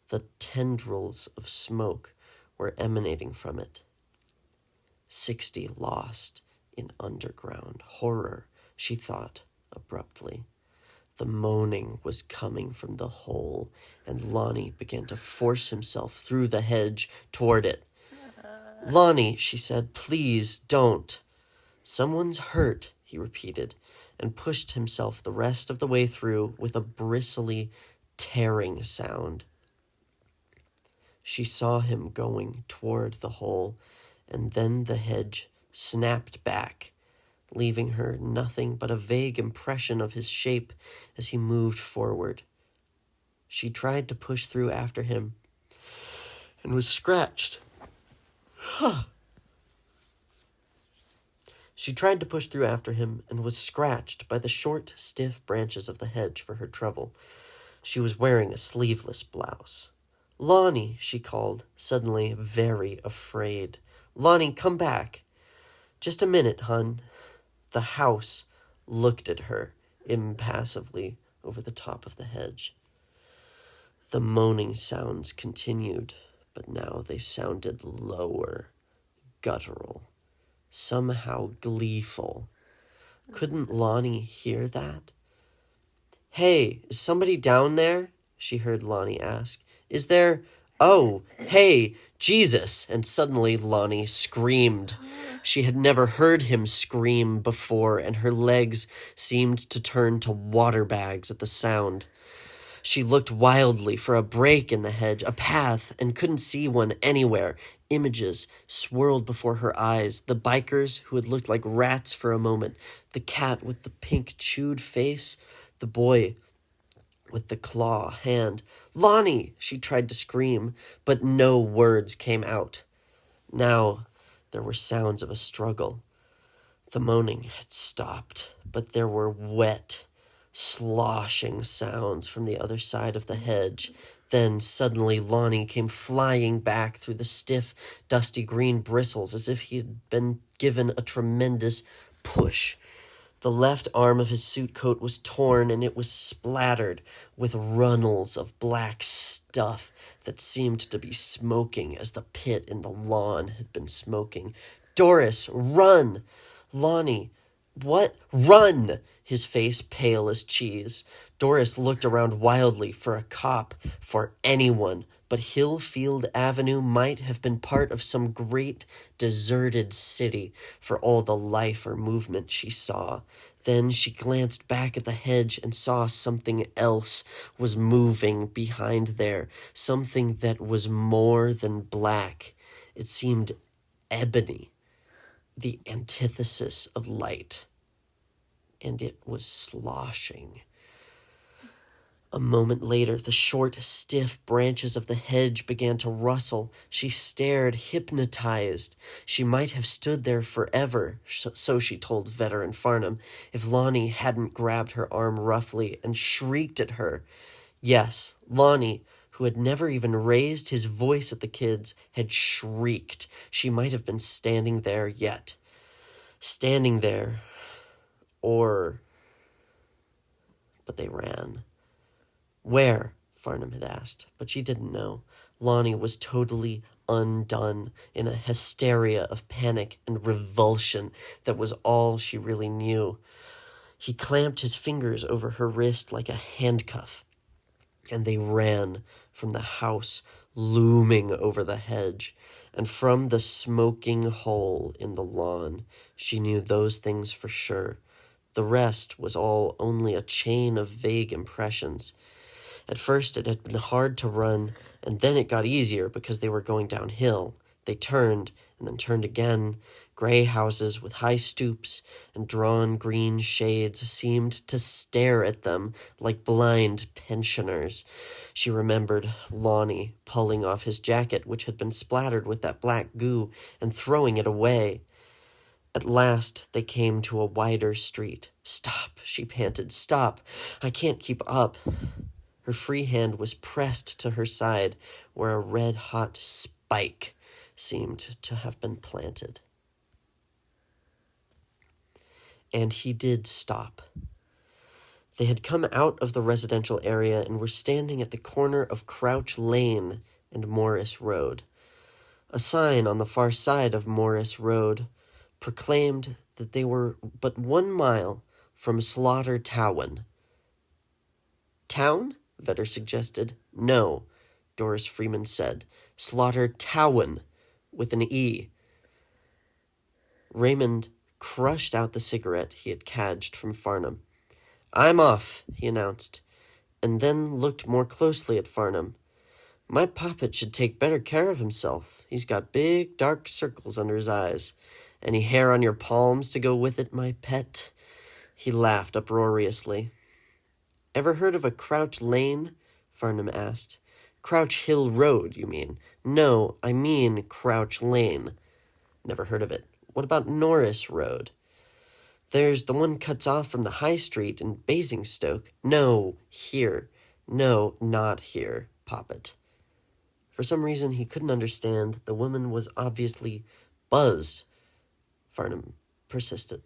The tendrils of smoke were emanating from it. 60 lost in underground horror, she thought abruptly. The moaning was coming from the hole, and Lonnie began to force himself through the hedge toward it. "Lonnie," she said, "please don't." "Someone's hurt," he repeated, and pushed himself the rest of the way through with a bristly, tearing sound. She saw him going toward the hole, and then the hedge snapped back, leaving her nothing but a vague impression of his shape as he moved forward. She tried to push through after him and was scratched. She tried to push through after him and was scratched by the short, stiff branches of the hedge for her trouble. She was wearing a sleeveless blouse. "Lonnie," she called, suddenly very afraid. "Lonnie, come back." "Just a minute, hun." The house looked at her impassively over the top of the hedge. The moaning sounds continued, but now they sounded lower, guttural, somehow gleeful. Couldn't Lonnie hear that? "Hey, is somebody down there?" she heard Lonnie ask. "Is there... Oh, hey, Jesus!" And suddenly Lonnie screamed. She had never heard him scream before, and her legs seemed to turn to water bags at the sound. She looked wildly for a break in the hedge, a path, and couldn't see one anywhere. Images swirled before her eyes. The bikers who had looked like rats for a moment, the cat with the pink chewed face, the boy with the claw hand. "Lonnie!" She tried to scream, but no words came out. Now there were sounds of a struggle. The moaning had stopped, but there were wet, sloshing sounds from the other side of the hedge. Then suddenly Lonnie came flying back through the stiff, dusty green bristles as if he had been given a tremendous push. The left arm of his suit coat was torn, and it was splattered with runnels of black stuff that seemed to be smoking as the pit in the lawn had been smoking. "Doris, run!" "Lonnie, what? Run!" His face pale as cheese. Doris looked around wildly for a cop, for anyone, but Hillfield Avenue might have been part of some great deserted city for all the life or movement she saw. Then she glanced back at the hedge and saw something else was moving behind there, something that was more than black. It seemed ebony, the antithesis of light, and it was sloshing. A moment later, the short, stiff branches of the hedge began to rustle. She stared, hypnotized. She might have stood there forever, so she told Veteran Farnham, if Lonnie hadn't grabbed her arm roughly and shrieked at her. Yes, Lonnie, who had never even raised his voice at the kids, had shrieked. She might have been standing there yet. Standing there. But they ran. "Where?" Farnham had asked, but she didn't know. Lonnie was totally undone, in a hysteria of panic and revulsion that was all she really knew. He clamped his fingers over her wrist like a handcuff, and they ran from the house looming over the hedge, and from the smoking hole in the lawn. She knew those things for sure. The rest was all only a chain of vague impressions. At first it had been hard to run, and then it got easier because they were going downhill. They turned, and then turned again. Gray houses with high stoops and drawn green shades seemed to stare at them like blind pensioners. She remembered Lonnie pulling off his jacket, which had been splattered with that black goo, and throwing it away. At last they came to a wider street. "Stop," she panted. "Stop. I can't keep up." Her free hand was pressed to her side, where a red-hot spike seemed to have been planted. And he did stop. They had come out of the residential area and were standing at the corner of Crouch Lane and Morris Road. A sign on the far side of Morris Road proclaimed that they were but 1 mile from Slaughter Town. "Town?" Vetter suggested. "No," Doris Freeman said. "Slaughter Town, with an E." Raymond crushed out the cigarette he had cadged from Farnham. "I'm off," he announced, and then looked more closely at Farnham. My poppet should take better care of himself. He's got big, dark circles under his eyes. Any hair on your palms to go with it, my pet?" He laughed uproariously. "Ever heard of a Crouch Lane?" Farnham asked. "Crouch Hill Road, you mean?" "No, I mean Crouch Lane." "Never heard of it. What about Norris Road?" "There's the one cuts off from the High Street in Basingstoke." "No, here." "No, not here, Poppet." For some reason he couldn't understand. The woman was obviously buzzed. Farnham persisted.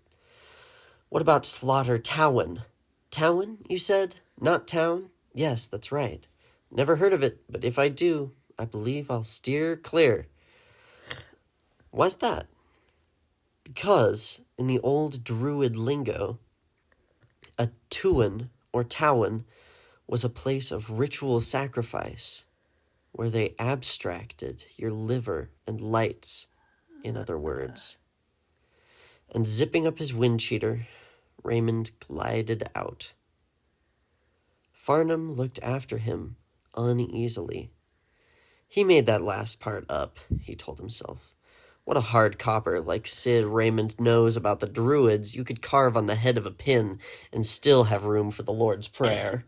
"What about Slaughter Town?" "Town, you said? Not town?" "Yes, that's right. Never heard of it, but if I do, I believe I'll steer clear." "Why's that?" "Because, in the old Druid lingo, a tuin, or towan, was a place of ritual sacrifice, where they abstracted your liver and lights, in other words." And zipping up his wind cheater, Raymond glided out. Farnham looked after him uneasily. He made that last part up, he told himself. What a hard copper like Sid Raymond knows about the Druids. You could carve on the head of a pin and still have room for the Lord's Prayer.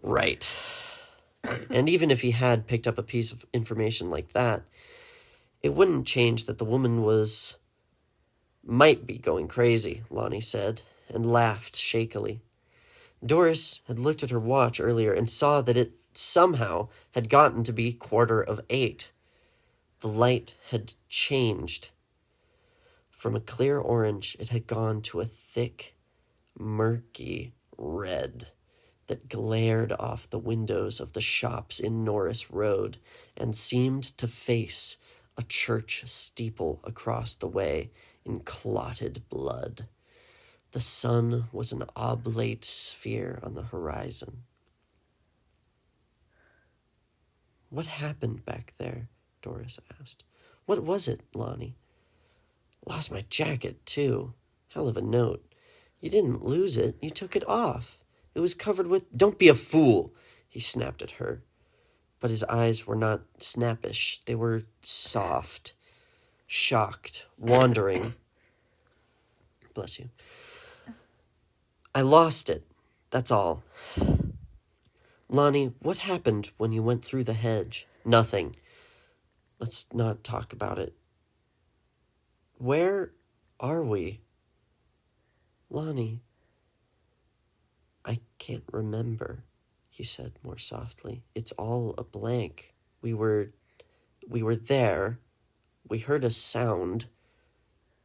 Right. And even if he had picked up a piece of information like that, it wouldn't change that the woman might be going crazy, Lonnie said, and laughed shakily. Doris had looked at her watch earlier and saw that it somehow had gotten to be 7:15. The light had changed. From a clear orange, it had gone to a thick, murky red that glared off the windows of the shops in Norris Road and seemed to face a church steeple across the way in clotted blood. The sun was an oblate sphere on the horizon. "What happened back there?" Doris asked. "What was it, Lonnie?" "Lost my jacket, too. Hell of a note. You didn't lose it. You took it off. It was covered with—" "Don't be a fool," he snapped at her. But his eyes were not snappish. They were soft, shocked, wandering. Bless you. "I lost it. That's all." "Lonnie, what happened when you went through the hedge?" "Nothing. Let's not talk about it." "Where are we?" "Lonnie, I can't remember," he said more softly. "It's all a blank. We were there. We heard a sound.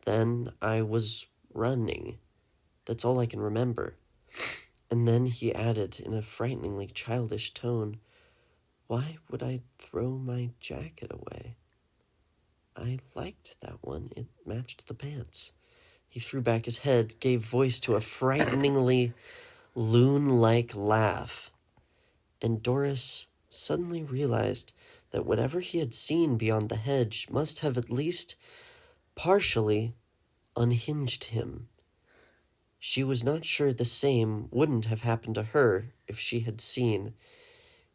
Then I was running. That's all I can remember." And then he added in a frighteningly childish tone, "Why would I throw my jacket away? I liked that one. It matched the pants." He threw back his head, gave voice to a frighteningly loon-like laugh, and Doris suddenly realized that whatever he had seen beyond the hedge must have at least partially unhinged him. She was not sure the same wouldn't have happened to her if she had seen.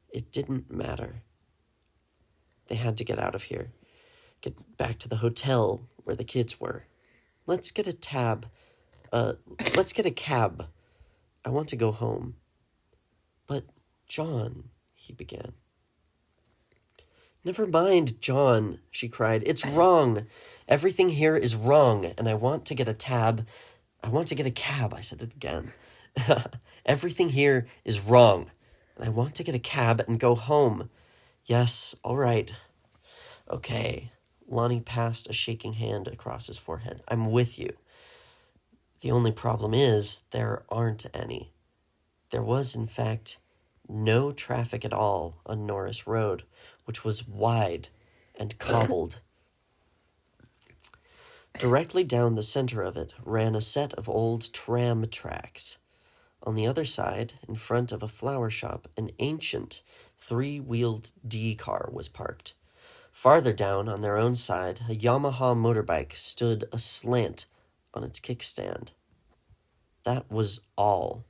It didn't matter. They had to get out of here. Get back to the hotel where the kids were. Let's get a cab. I want to go home." "But, John," he began. "Never mind, John," she cried. "It's wrong. Everything here is wrong, and I want to get a cab. I said it again. Everything here is wrong, and I want to get a cab and go home. Yes, all right. Okay." Lonnie passed a shaking hand across his forehead. "I'm with you. The only problem is there aren't any." There was, in fact, no traffic at all on Norris Road, which was wide and cobbled. Directly down the center of it ran a set of old tram tracks. On the other side, in front of a flower shop, an ancient 3-wheeled D car was parked. Farther down, on their own side, a Yamaha motorbike stood aslant on its kickstand. That was all.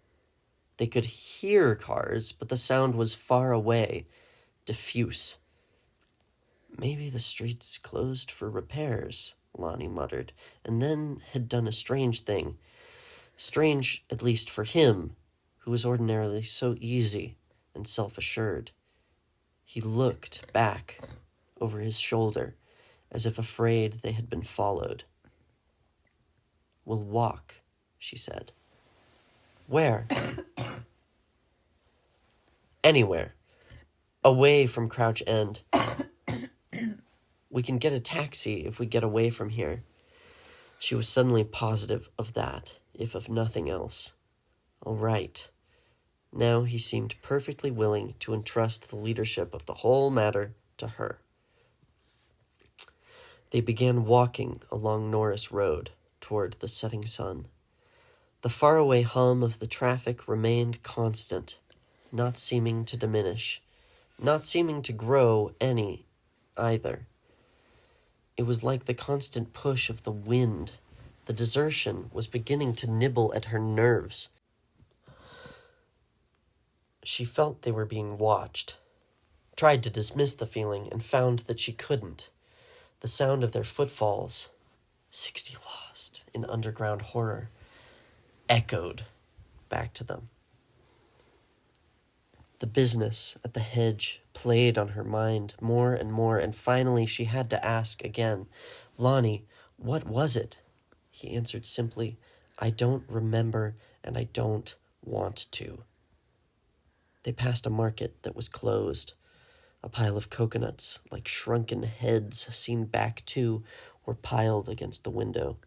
They could hear cars, but the sound was far away, diffuse. "Maybe the street's closed for repairs," Lonnie muttered, and then had done a strange thing. Strange, at least for him, who was ordinarily so easy and self-assured. He looked back over his shoulder, as if afraid they had been followed. "We'll walk," she said. "Where?" "Anywhere. Away from Crouch End. We can get a taxi if we get away from here." She was suddenly positive of that, if of nothing else. All right. Now he seemed perfectly willing to entrust the leadership of the whole matter to her. They began walking along Norris Road toward the setting sun. The faraway hum of the traffic remained constant, not seeming to diminish, not seeming to grow any either. It was like the constant push of the wind. The desertion was beginning to nibble at her nerves. She felt they were being watched, tried to dismiss the feeling, and found that she couldn't. The sound of their footfalls, 60 lost in underground horror, echoed back to them. The business at the hedge played on her mind more and more, and finally she had to ask again, "Lonnie, what was it?" He answered simply, "I don't remember, and I don't want to." They passed a market that was closed. A pile of coconuts, like shrunken heads seen back too, were piled against the window.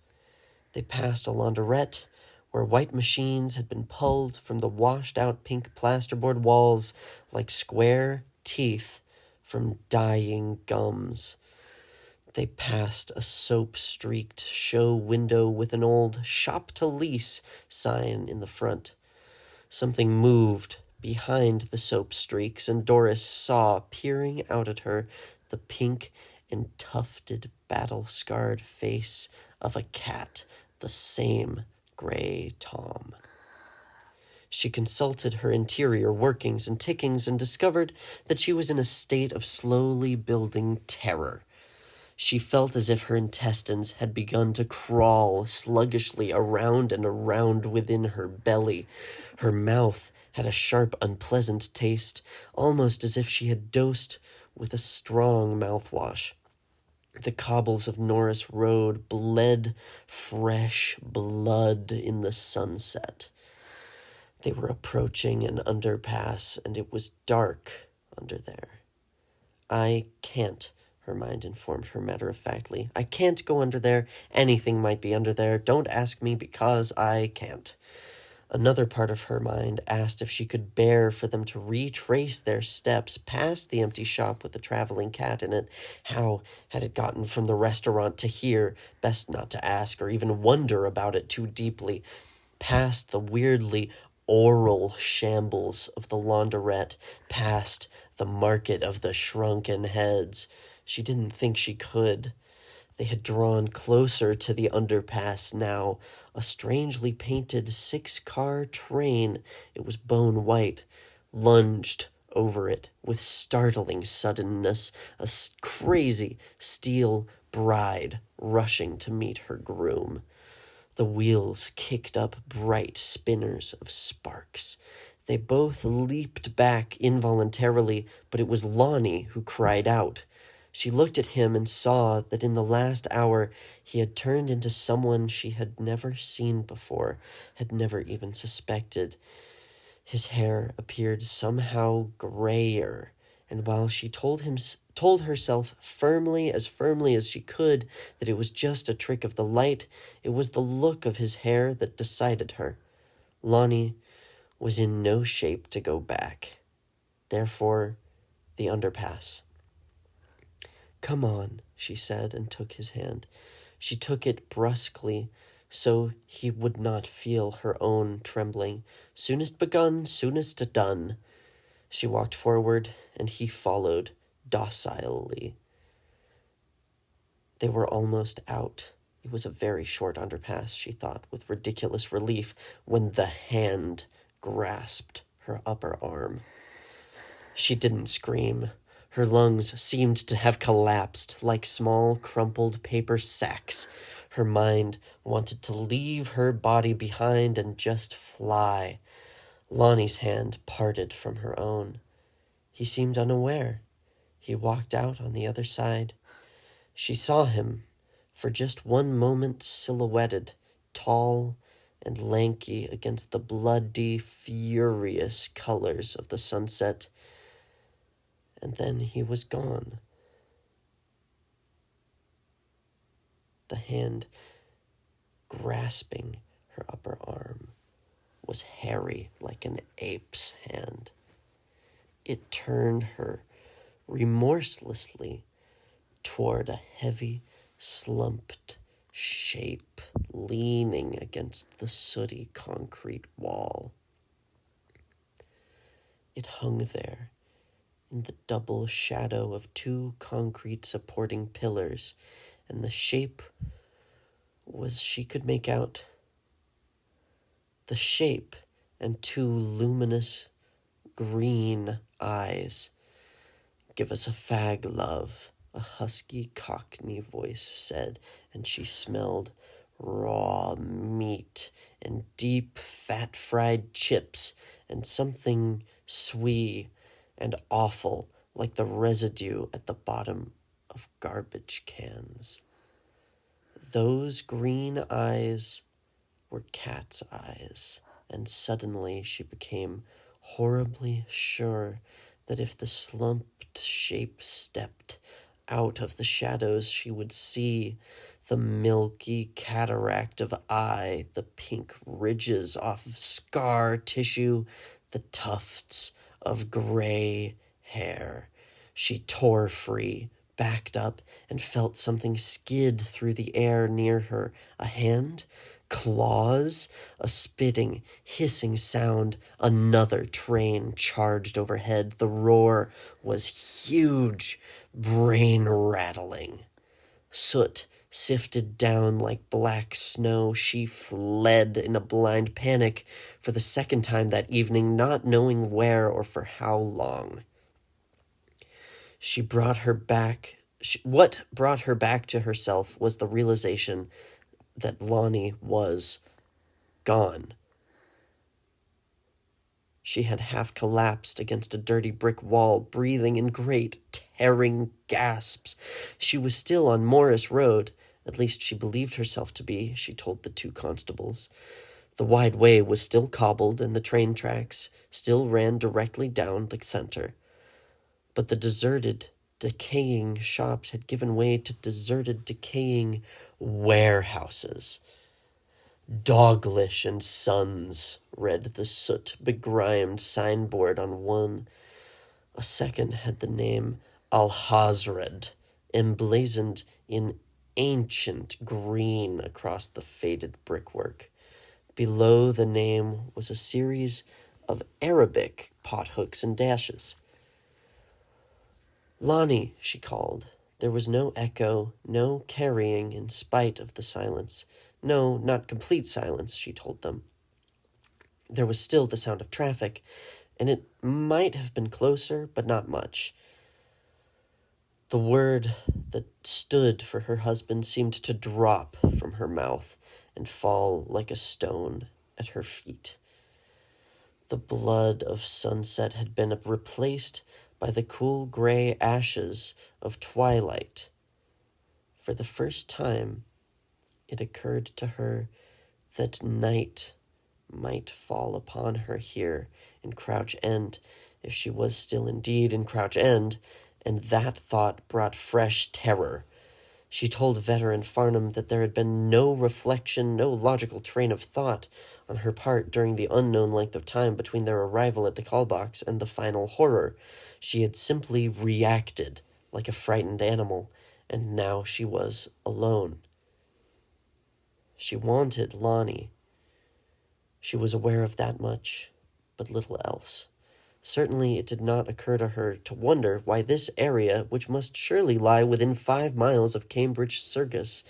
They passed a laundrette where white machines had been pulled from the washed-out pink plasterboard walls like square teeth from dying gums. They passed a soap-streaked show window with an old "Shop to Lease" sign in the front. Something moved behind the soap streaks, and Doris saw, peering out at her, the pink and tufted, battle-scarred face of a cat, the same gray Tom. She consulted her interior workings and tickings and discovered that she was in a state of slowly building terror. She felt as if her intestines had begun to crawl sluggishly around and around within her belly. Her mouth had a sharp, unpleasant taste, almost as if she had dosed with a strong mouthwash. The cobbles of Norris Road bled fresh blood in the sunset. They were approaching an underpass, and it was dark under there. "I can't," her mind informed her matter-of-factly. "I can't go under there. Anything might be under there. Don't ask me because I can't." Another part of her mind asked if she could bear for them to retrace their steps past the empty shop with the traveling cat in it. How had it gotten from the restaurant to here? Best not to ask or even wonder about it too deeply. Past the weirdly oral shambles of the laundrette, past the market of the shrunken heads. She didn't think she could. They had drawn closer to the underpass now. A strangely painted 6-car train, it was bone white, lunged over it with startling suddenness, a crazy steel bride rushing to meet her groom. The wheels kicked up bright spinners of sparks. They both leaped back involuntarily, but it was Lonnie who cried out. She looked at him and saw that in the last hour he had turned into someone she had never seen before, had never even suspected. His hair appeared somehow grayer, and while she told herself firmly as she could that it was just a trick of the light, it was the look of his hair that decided her. Lonnie was in no shape to go back. Therefore, the underpass. "Come on," she said, and took his hand. She took it brusquely, so he would not feel her own trembling. Soonest begun, soonest done. She walked forward, and he followed, docilely. They were almost out. It was a very short underpass, she thought, with ridiculous relief, when the hand grasped her upper arm. She didn't scream. Her lungs seemed to have collapsed like small crumpled paper sacks. Her mind wanted to leave her body behind and just fly. Lonnie's hand parted from her own. He seemed unaware. He walked out on the other side. She saw him, for just one moment silhouetted, tall and lanky against the bloody, furious colors of the sunset. And then he was gone. The hand grasping her upper arm was hairy like an ape's hand. It turned her remorselessly toward a heavy, slumped shape leaning against the sooty concrete wall. It hung there in the double shadow of two concrete supporting pillars, and the shape was, she could make out, the shape and two luminous green eyes. "Give us a fag, love," a husky Cockney voice said, and she smelled raw meat and deep fat fried chips and something sweet and awful like the residue at the bottom of garbage cans. Those green eyes were cat's eyes, and suddenly she became horribly sure that if the slumped shape stepped out of the shadows, she would see the milky cataract of eye, the pink ridges off of scar tissue, the tufts of gray hair. She tore free, backed up, and felt something skid through the air near her. A hand? Claws? A spitting, hissing sound. Another train charged overhead. The roar was huge, brain-rattling. Soot sifted down like black snow. She fled in a blind panic for the second time that evening, not knowing where or for how long. What brought her back to herself was the realization that Lonnie was gone. She had half collapsed against a dirty brick wall, breathing in great, tearing gasps. She was still on Morris Road, at least she believed herself to be, she told the two constables. The wide way was still cobbled, and the train tracks still ran directly down the center. But the deserted, decaying shops had given way to deserted, decaying warehouses. "Doglish and Sons," read the soot-begrimed signboard on one. A second had the name Al-Hazred, emblazoned in ancient green across the faded brickwork. Below the name was a series of Arabic pothooks and dashes. "Lonnie," she called. There was no echo, no carrying in spite of the silence. No, not complete silence, she told them. There was still the sound of traffic, and it might have been closer, but not much. The word that stood for her husband seemed to drop from her mouth and fall like a stone at her feet. The blood of sunset had been replaced by the cool gray ashes of twilight. For the first time, it occurred to her that night might fall upon her here in Crouch End, if she was still indeed in Crouch End, and that thought brought fresh terror. She told Veteran Farnham that there had been no reflection, no logical train of thought on her part during the unknown length of time between their arrival at the call box and the final horror. She had simply reacted like a frightened animal, and now she was alone. She wanted Lonnie. She was aware of that much, but little else. Certainly it did not occur to her to wonder why this area, which must surely lie within 5 miles of Cambridge Circus,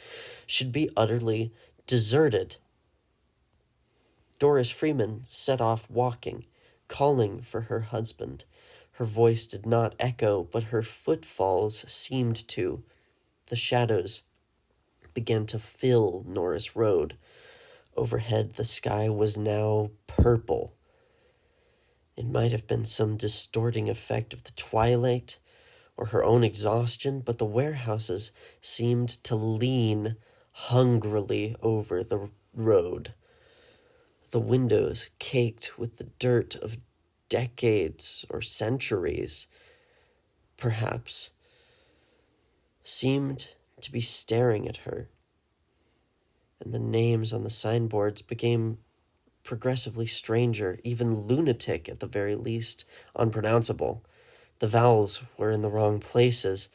should be utterly deserted. Doris Freeman set off walking, calling for her husband. Her voice did not echo, but her footfalls seemed to. The shadows began to fill Norris Road. Overhead, the sky was now purple. It might have been some distorting effect of the twilight or her own exhaustion, but the warehouses seemed to lean hungrily over the road. The windows, caked with the dirt of decades or centuries, perhaps, seemed to be staring at her. And the names on the signboards became progressively stranger, even lunatic at the very least, unpronounceable. The vowels were in the wrong places,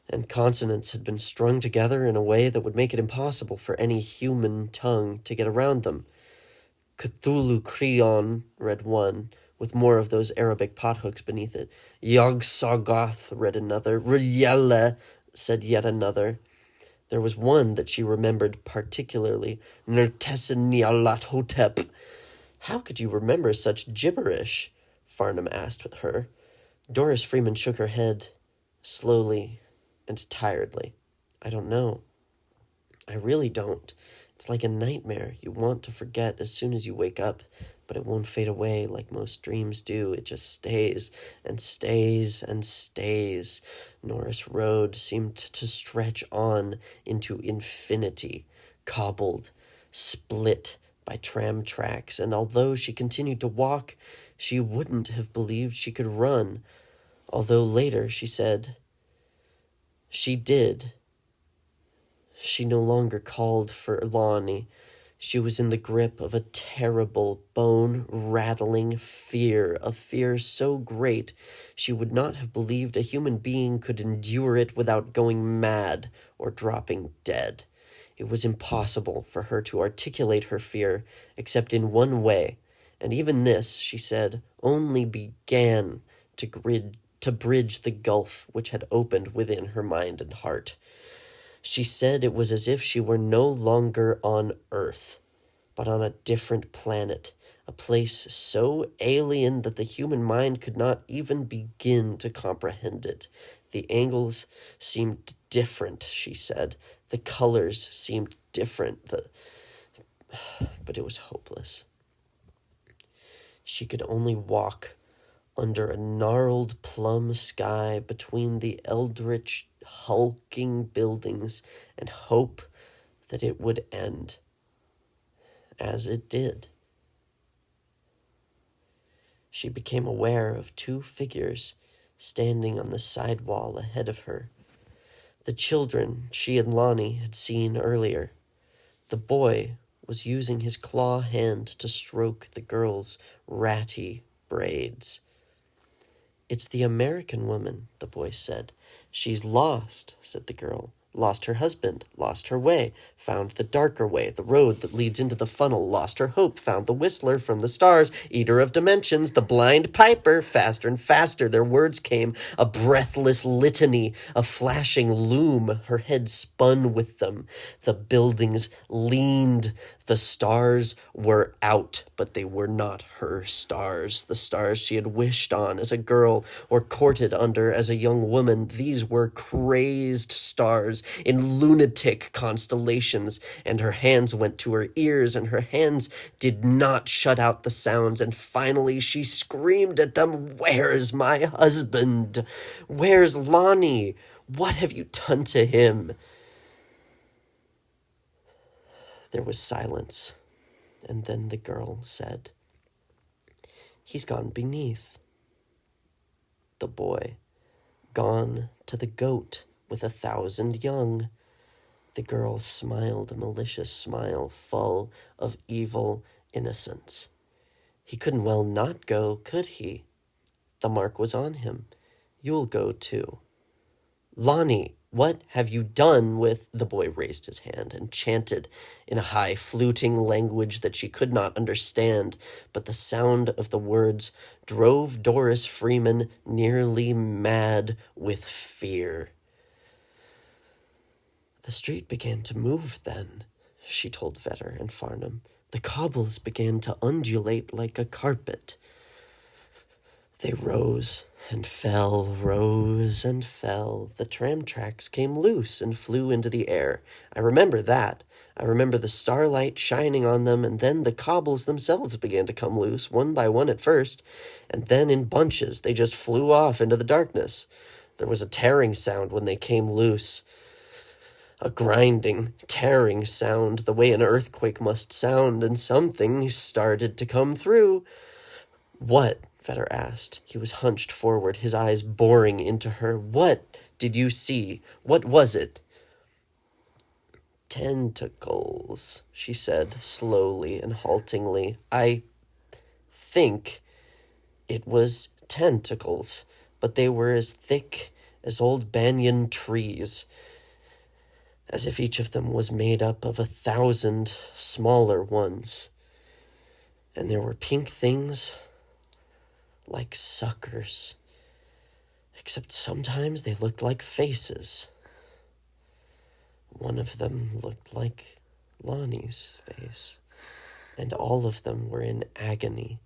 and consonants had been strung together in a way that would make it impossible for any human tongue to get around them. Cthulhu Creon, read one, with more of those Arabic pothooks beneath it. Yog Soggoth, read another. Ryella, said yet another. There was one that she remembered particularly. Nertesenialathotep. How could you remember such gibberish? Farnham asked her. Doris Freeman shook her head, slowly and tiredly. I don't know. I really don't. It's like a nightmare you want to forget as soon as you wake up, but it won't fade away like most dreams do. It just stays and stays and stays. Norris Road seemed to stretch on into infinity, cobbled, split by tram tracks, and although she continued to walk, she wouldn't have believed she could run, although later she said she did. She no longer called for Lonnie. She was in the grip of a terrible, bone-rattling fear, a fear so great she would not have believed a human being could endure it without going mad or dropping dead. It was impossible for her to articulate her fear except in one way, and even this, she said, only began to bridge the gulf which had opened within her mind and heart. She said it was as if she were no longer on Earth, but on a different planet, a place so alien that the human mind could not even begin to comprehend it. The angles seemed different, she said. The colors seemed different, but it was hopeless. She could only walk under a gnarled plum sky between the eldritch hulking buildings and hope that it would end, as it did. She became aware of two figures standing on the side wall ahead of her. The children she and Lonnie had seen earlier. The boy was using his claw hand to stroke the girl's ratty braids. It's the American woman, the boy said. She's lost, said the girl. Lost her husband, lost her way, found the darker way, the road that leads into the funnel, lost her hope, found the whistler from the stars, eater of dimensions, the blind piper. Faster and faster their words came, a breathless litany, a flashing loom. Her head spun with them. The buildings leaned. The stars were out, but they were not her stars. The stars she had wished on as a girl or courted under as a young woman. These were crazed stars in lunatic constellations, and her hands went to her ears, and her hands did not shut out the sounds, and finally she screamed at them, "Where's my husband? Where's Lonnie? What have you done to him?" There was silence, and then the girl said, "He's gone beneath." The boy, gone to the goat with 1,000 young. The girl smiled a malicious smile full of evil innocence. He couldn't well not go, could he? The mark was on him. You'll go too. Lonnie, what have you done with... The boy raised his hand and chanted in a high, fluting language that she could not understand, but the sound of the words drove Doris Freeman nearly mad with fear. The street began to move then, she told Vetter and Farnham. The cobbles began to undulate like a carpet. They rose and fell, rose and fell. The tram tracks came loose and flew into the air. I remember that. I remember the starlight shining on them, and then the cobbles themselves began to come loose, one by one at first, and then in bunches they just flew off into the darkness. There was a tearing sound when they came loose. A grinding, tearing sound, the way an earthquake must sound, and something started to come through. What? Vetter asked. He was hunched forward, his eyes boring into her. What did you see? What was it? Tentacles, she said, slowly and haltingly. I think it was tentacles, but they were as thick as old banyan trees, as if each of them was made up of 1,000 smaller ones. And there were pink things like suckers, except sometimes they looked like faces. One of them looked like Lonnie's face, and all of them were in agony.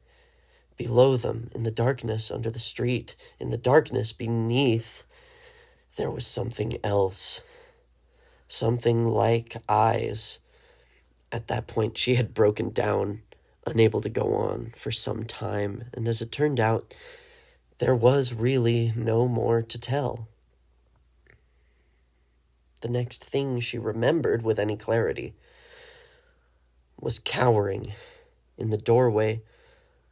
Below them, in the darkness under the street, in the darkness beneath, there was something else. Something like eyes. At that point, she had broken down, unable to go on for some time, and as it turned out, there was really no more to tell. The next thing she remembered with any clarity was cowering in the doorway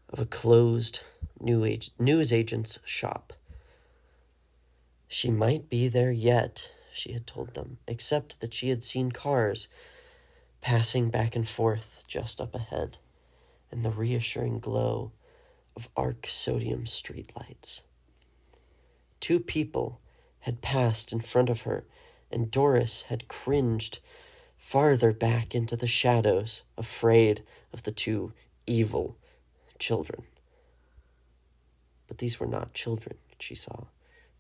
of a closed news agent's shop. She might be there yet, she had told them, except that she had seen cars passing back and forth just up ahead, and the reassuring glow of arc sodium streetlights. 2 people had passed in front of her, and Doris had cringed farther back into the shadows, afraid of the 2 evil children. But these were not children, she saw.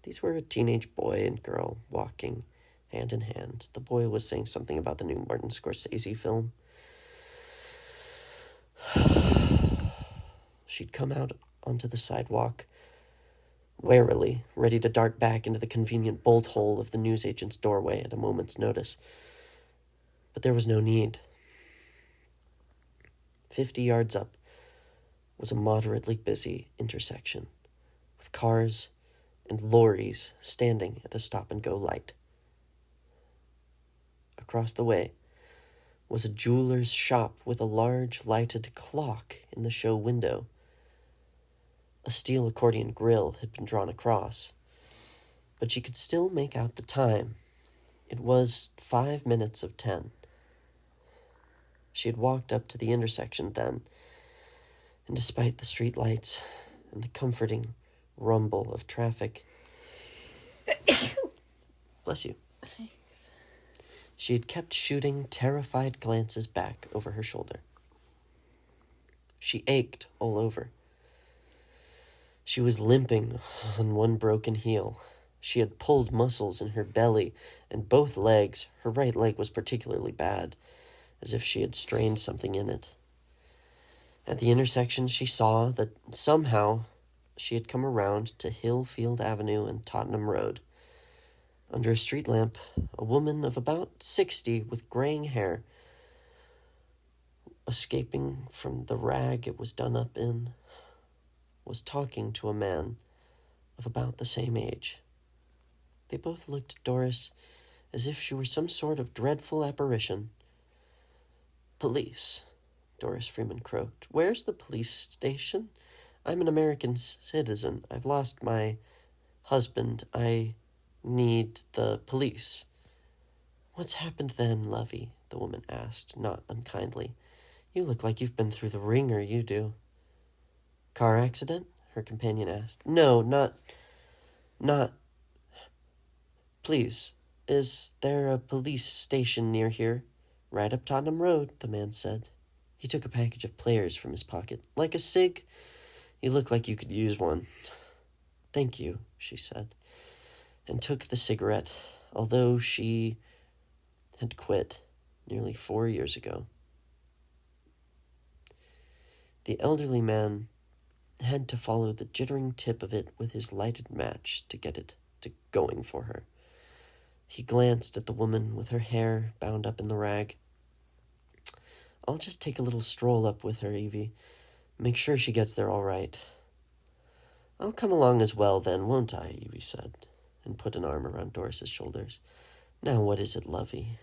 These were a teenage boy and girl walking hand in hand. The boy was saying something about the new Martin Scorsese film. She'd come out onto the sidewalk, warily, ready to dart back into the convenient bolt hole of the newsagent's doorway at a moment's notice. But there was no need. 50 yards up was a moderately busy intersection, with cars and lorries standing at a stop-and-go light. Across the way was a jeweler's shop with a large lighted clock in the show window. A steel accordion grill had been drawn across, but she could still make out the time. It was 5 minutes of 10. She had walked up to the intersection then, and despite the street lights and the comforting rumble of traffic, bless you, Thanks. she had kept shooting terrified glances back over her shoulder. She ached all over. She was limping on one broken heel. She had pulled muscles in her belly and both legs. Her right leg was particularly bad, as if she had strained something in it. At the intersection, she saw that somehow she had come around to Hillfield Avenue and Tottenham Road. Under a street lamp, a woman of about 60 with graying hair, escaping from the rag it was done up in, was talking to a man of about the same age. They both looked at Doris as if she were some sort of dreadful apparition. "Police," Doris Freeman croaked. "Where's the police station? I'm an American citizen. I've lost my husband. I need the police." "What's happened then, lovey?" the woman asked, not unkindly. "You look like you've been through the ringer, you do." "Car accident?" her companion asked. "No, not... Please, is there a police station near here?" "Right up Tottenham Road," the man said. He took a package of Players from his pocket. "Like a cig? You look like you could use one." "Thank you," she said, and took the cigarette, although she had quit nearly 4 years ago. The elderly man had to follow the jittering tip of it with his lighted match to get it to going for her. He glanced at the woman with her hair bound up in the rag. "I'll just take a little stroll up with her, Evie. Make sure she gets there all right." "I'll come along as well then, won't I?" Evie said, and put an arm around Doris's shoulders. "Now what is it, lovey?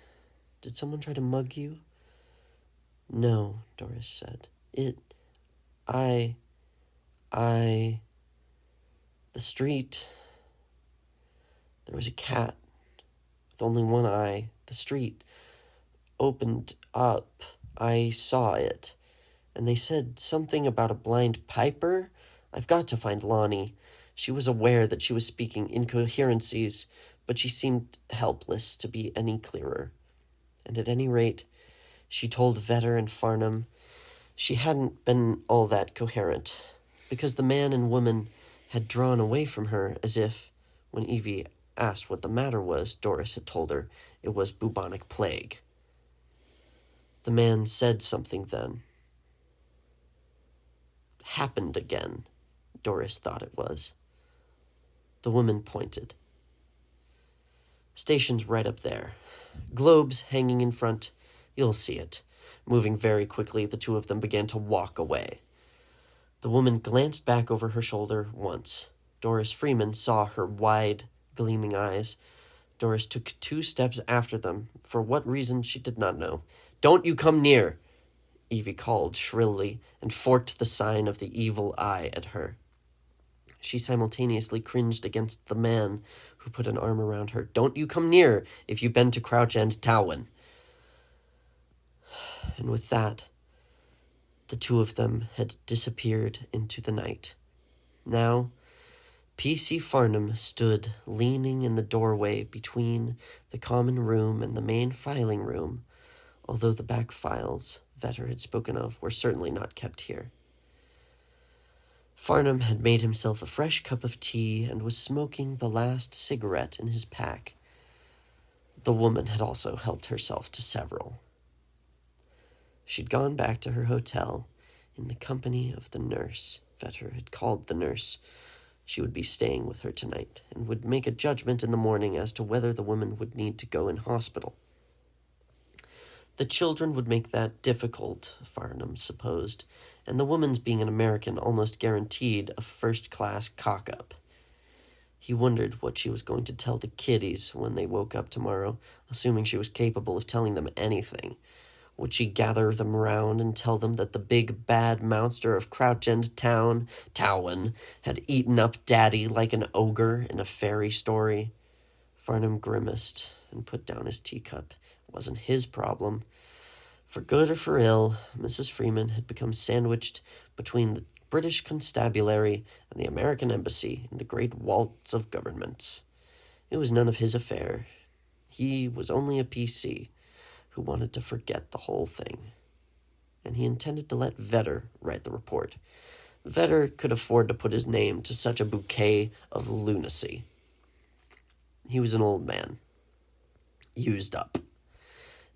Did someone try to mug you?" "No," Doris said. I... The street. There was a cat with only one eye. The street opened up. I saw it. And they said something about a blind piper. I've got to find Lonnie. She was aware that she was speaking incoherencies, but she seemed helpless to be any clearer. And at any rate, she told Vetter and Farnham she hadn't been all that coherent, because the man and woman had drawn away from her as if, when Evie asked what the matter was, Doris had told her it was bubonic plague. The man said something then. Happened again, Doris thought it was. The woman pointed. "Station's right up there. Globes hanging in front. You'll see it." Moving very quickly, the two of them began to walk away. The woman glanced back over her shoulder once. Doris Freeman saw her wide, gleaming eyes. Doris took 2 steps after them, for what reason she did not know. "Don't you come near," Evie called shrilly, and forked the sign of the evil eye at her. She simultaneously cringed against the man who put an arm around her. "Don't you come near if you've been to Crouch End Towen." And with that, the two of them had disappeared into the night. Now, P.C. Farnham stood leaning in the doorway between the common room and the main filing room, although the back files Vetter had spoken of were certainly not kept here. Farnham had made himself a fresh cup of tea and was smoking the last cigarette in his pack. The woman had also helped herself to several. She'd gone back to her hotel in the company of the nurse. Vetter had called the nurse. She would be staying with her tonight and would make a judgment in the morning as to whether the woman would need to go in hospital. The children would make that difficult, Farnham supposed, and the woman's being an American almost guaranteed a first-class cock-up. He wondered what she was going to tell the kiddies when they woke up tomorrow, assuming she was capable of telling them anything. Would she gather them round and tell them that the big bad monster of Crouch End Towen, had eaten up Daddy like an ogre in a fairy story? Farnham grimaced and put down his teacup. It wasn't his problem. For good or for ill, Mrs. Freeman had become sandwiched between the British Constabulary and the American Embassy in the great waltz of governments. It was none of his affair. He was only a PC who wanted to forget the whole thing. And he intended to let Vetter write the report. Vetter could afford to put his name to such a bouquet of lunacy. He was an old man. Used up.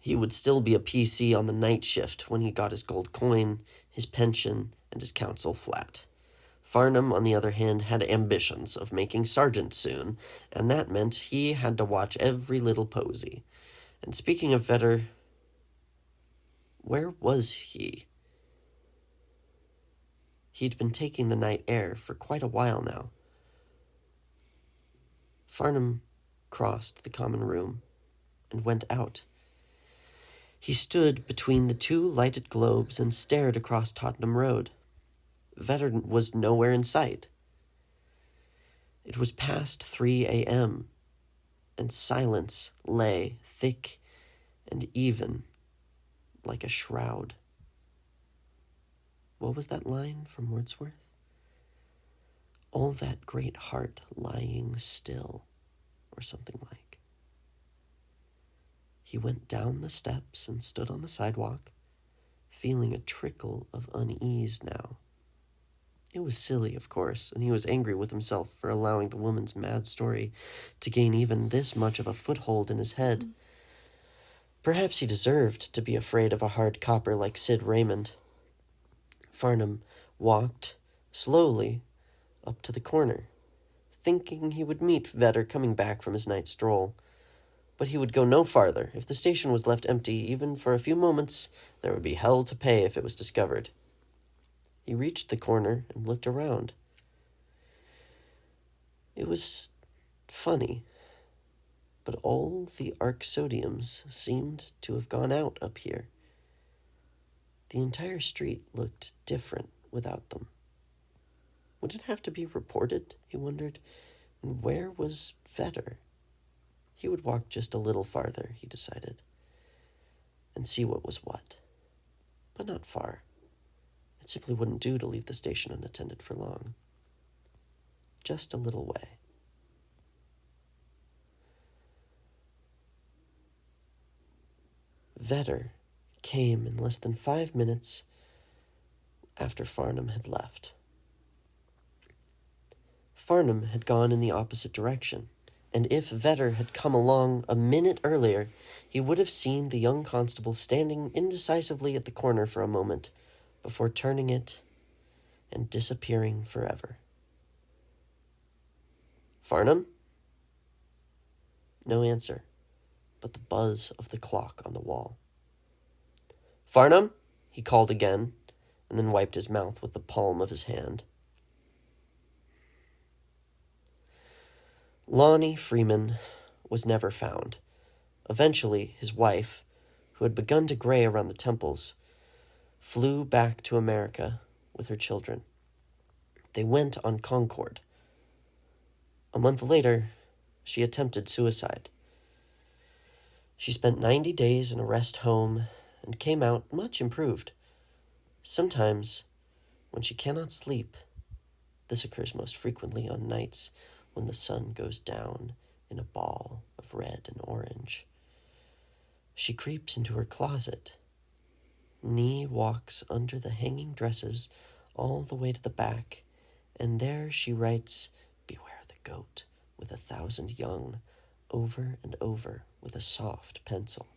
He would still be a PC on the night shift when he got his gold coin, his pension, and his council flat. Farnham, on the other hand, had ambitions of making sergeant soon, and that meant he had to watch every little posy. And speaking of Vetter, where was he? He'd been taking the night air for quite a while now. Farnham crossed the common room and went out. He stood between the 2 lighted globes and stared across Tottenham Road. Vetter was nowhere in sight. It was past 3 a.m., and silence lay thick and even like a shroud. What was that line from Wordsworth? "All that great heart lying still," or something like. He went down the steps and stood on the sidewalk, feeling a trickle of unease now. It was silly, of course, and he was angry with himself for allowing the woman's mad story to gain even this much of a foothold in his head. Perhaps he deserved to be afraid of a hard copper like Sid Raymond. Farnham walked slowly up to the corner, thinking he would meet Vetter coming back from his night stroll. But he would go no farther. If the station was left empty even for a few moments, there would be hell to pay if it was discovered. He reached the corner and looked around. It was funny, but all the arc sodiums seemed to have gone out up here. The entire street looked different without them. Would it have to be reported, he wondered? And where was Vetter? He would walk just a little farther, he decided, and see what was what. But not far. It simply wouldn't do to leave the station unattended for long. Just a little way. Vetter came in less than 5 minutes after Farnham had left. Farnham had gone in the opposite direction, and if Vetter had come along a minute earlier, he would have seen the young constable standing indecisively at the corner for a moment before turning it and disappearing forever. Farnham? No answer, but the buzz of the clock on the wall. Farnham? He called again, and then wiped his mouth with the palm of his hand. Lonnie Freeman was never found. Eventually, his wife, who had begun to gray around the temples, flew back to America with her children. They went on Concorde. A month later, she attempted suicide. She spent 90 days in a rest home and came out much improved. Sometimes, when she cannot sleep, this occurs most frequently on nights when the sun goes down in a ball of red and orange, she creeps into her closet, walks under the hanging dresses all the way to the back, and there she writes, "Beware the goat with 1,000 young," over and over with a soft pencil.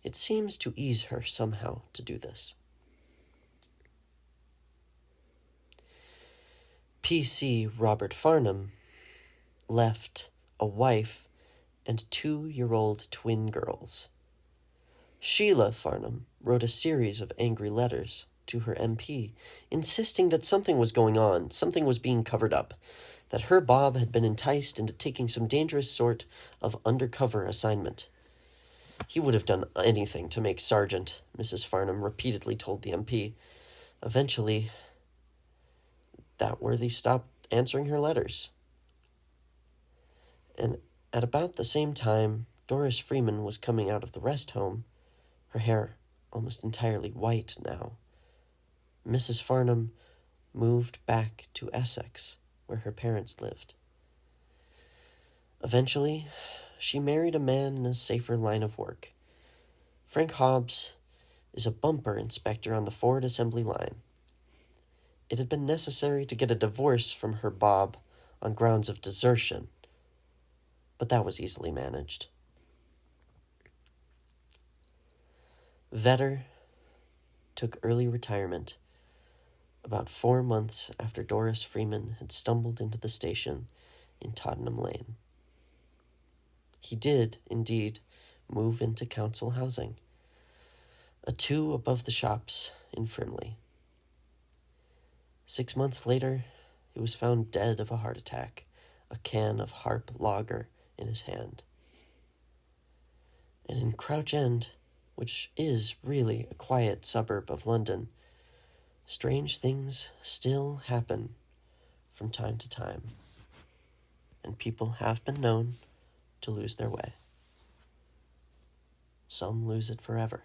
It seems to ease her somehow to do this. P.C. Robert Farnham left a wife and 2-year-old twin girls. Sheila Farnham wrote a series of angry letters to her MP, insisting that something was going on, something was being covered up, that her Bob had been enticed into taking some dangerous sort of undercover assignment. He would have done anything to make Sergeant, Mrs. Farnham repeatedly told the MP. Eventually, that worthy stopped answering her letters. And at about the same time, Doris Freeman was coming out of the rest home, her hair almost entirely white now. Mrs. Farnham moved back to Essex, where her parents lived. Eventually, she married a man in a safer line of work. Frank Hobbs is a bumper inspector on the Ford assembly line. It had been necessary to get a divorce from her Bob on grounds of desertion, but that was easily managed. Vetter took early retirement about 4 months after Doris Freeman had stumbled into the station in Tottenham Lane. He did, indeed, move into council housing, a 2 above the shops in Frimley. 6 months later, he was found dead of a heart attack, a can of Harp lager in his hand. And in Crouch End, which is really a quiet suburb of London, strange things still happen from time to time, and people have been known to lose their way. Some lose it forever.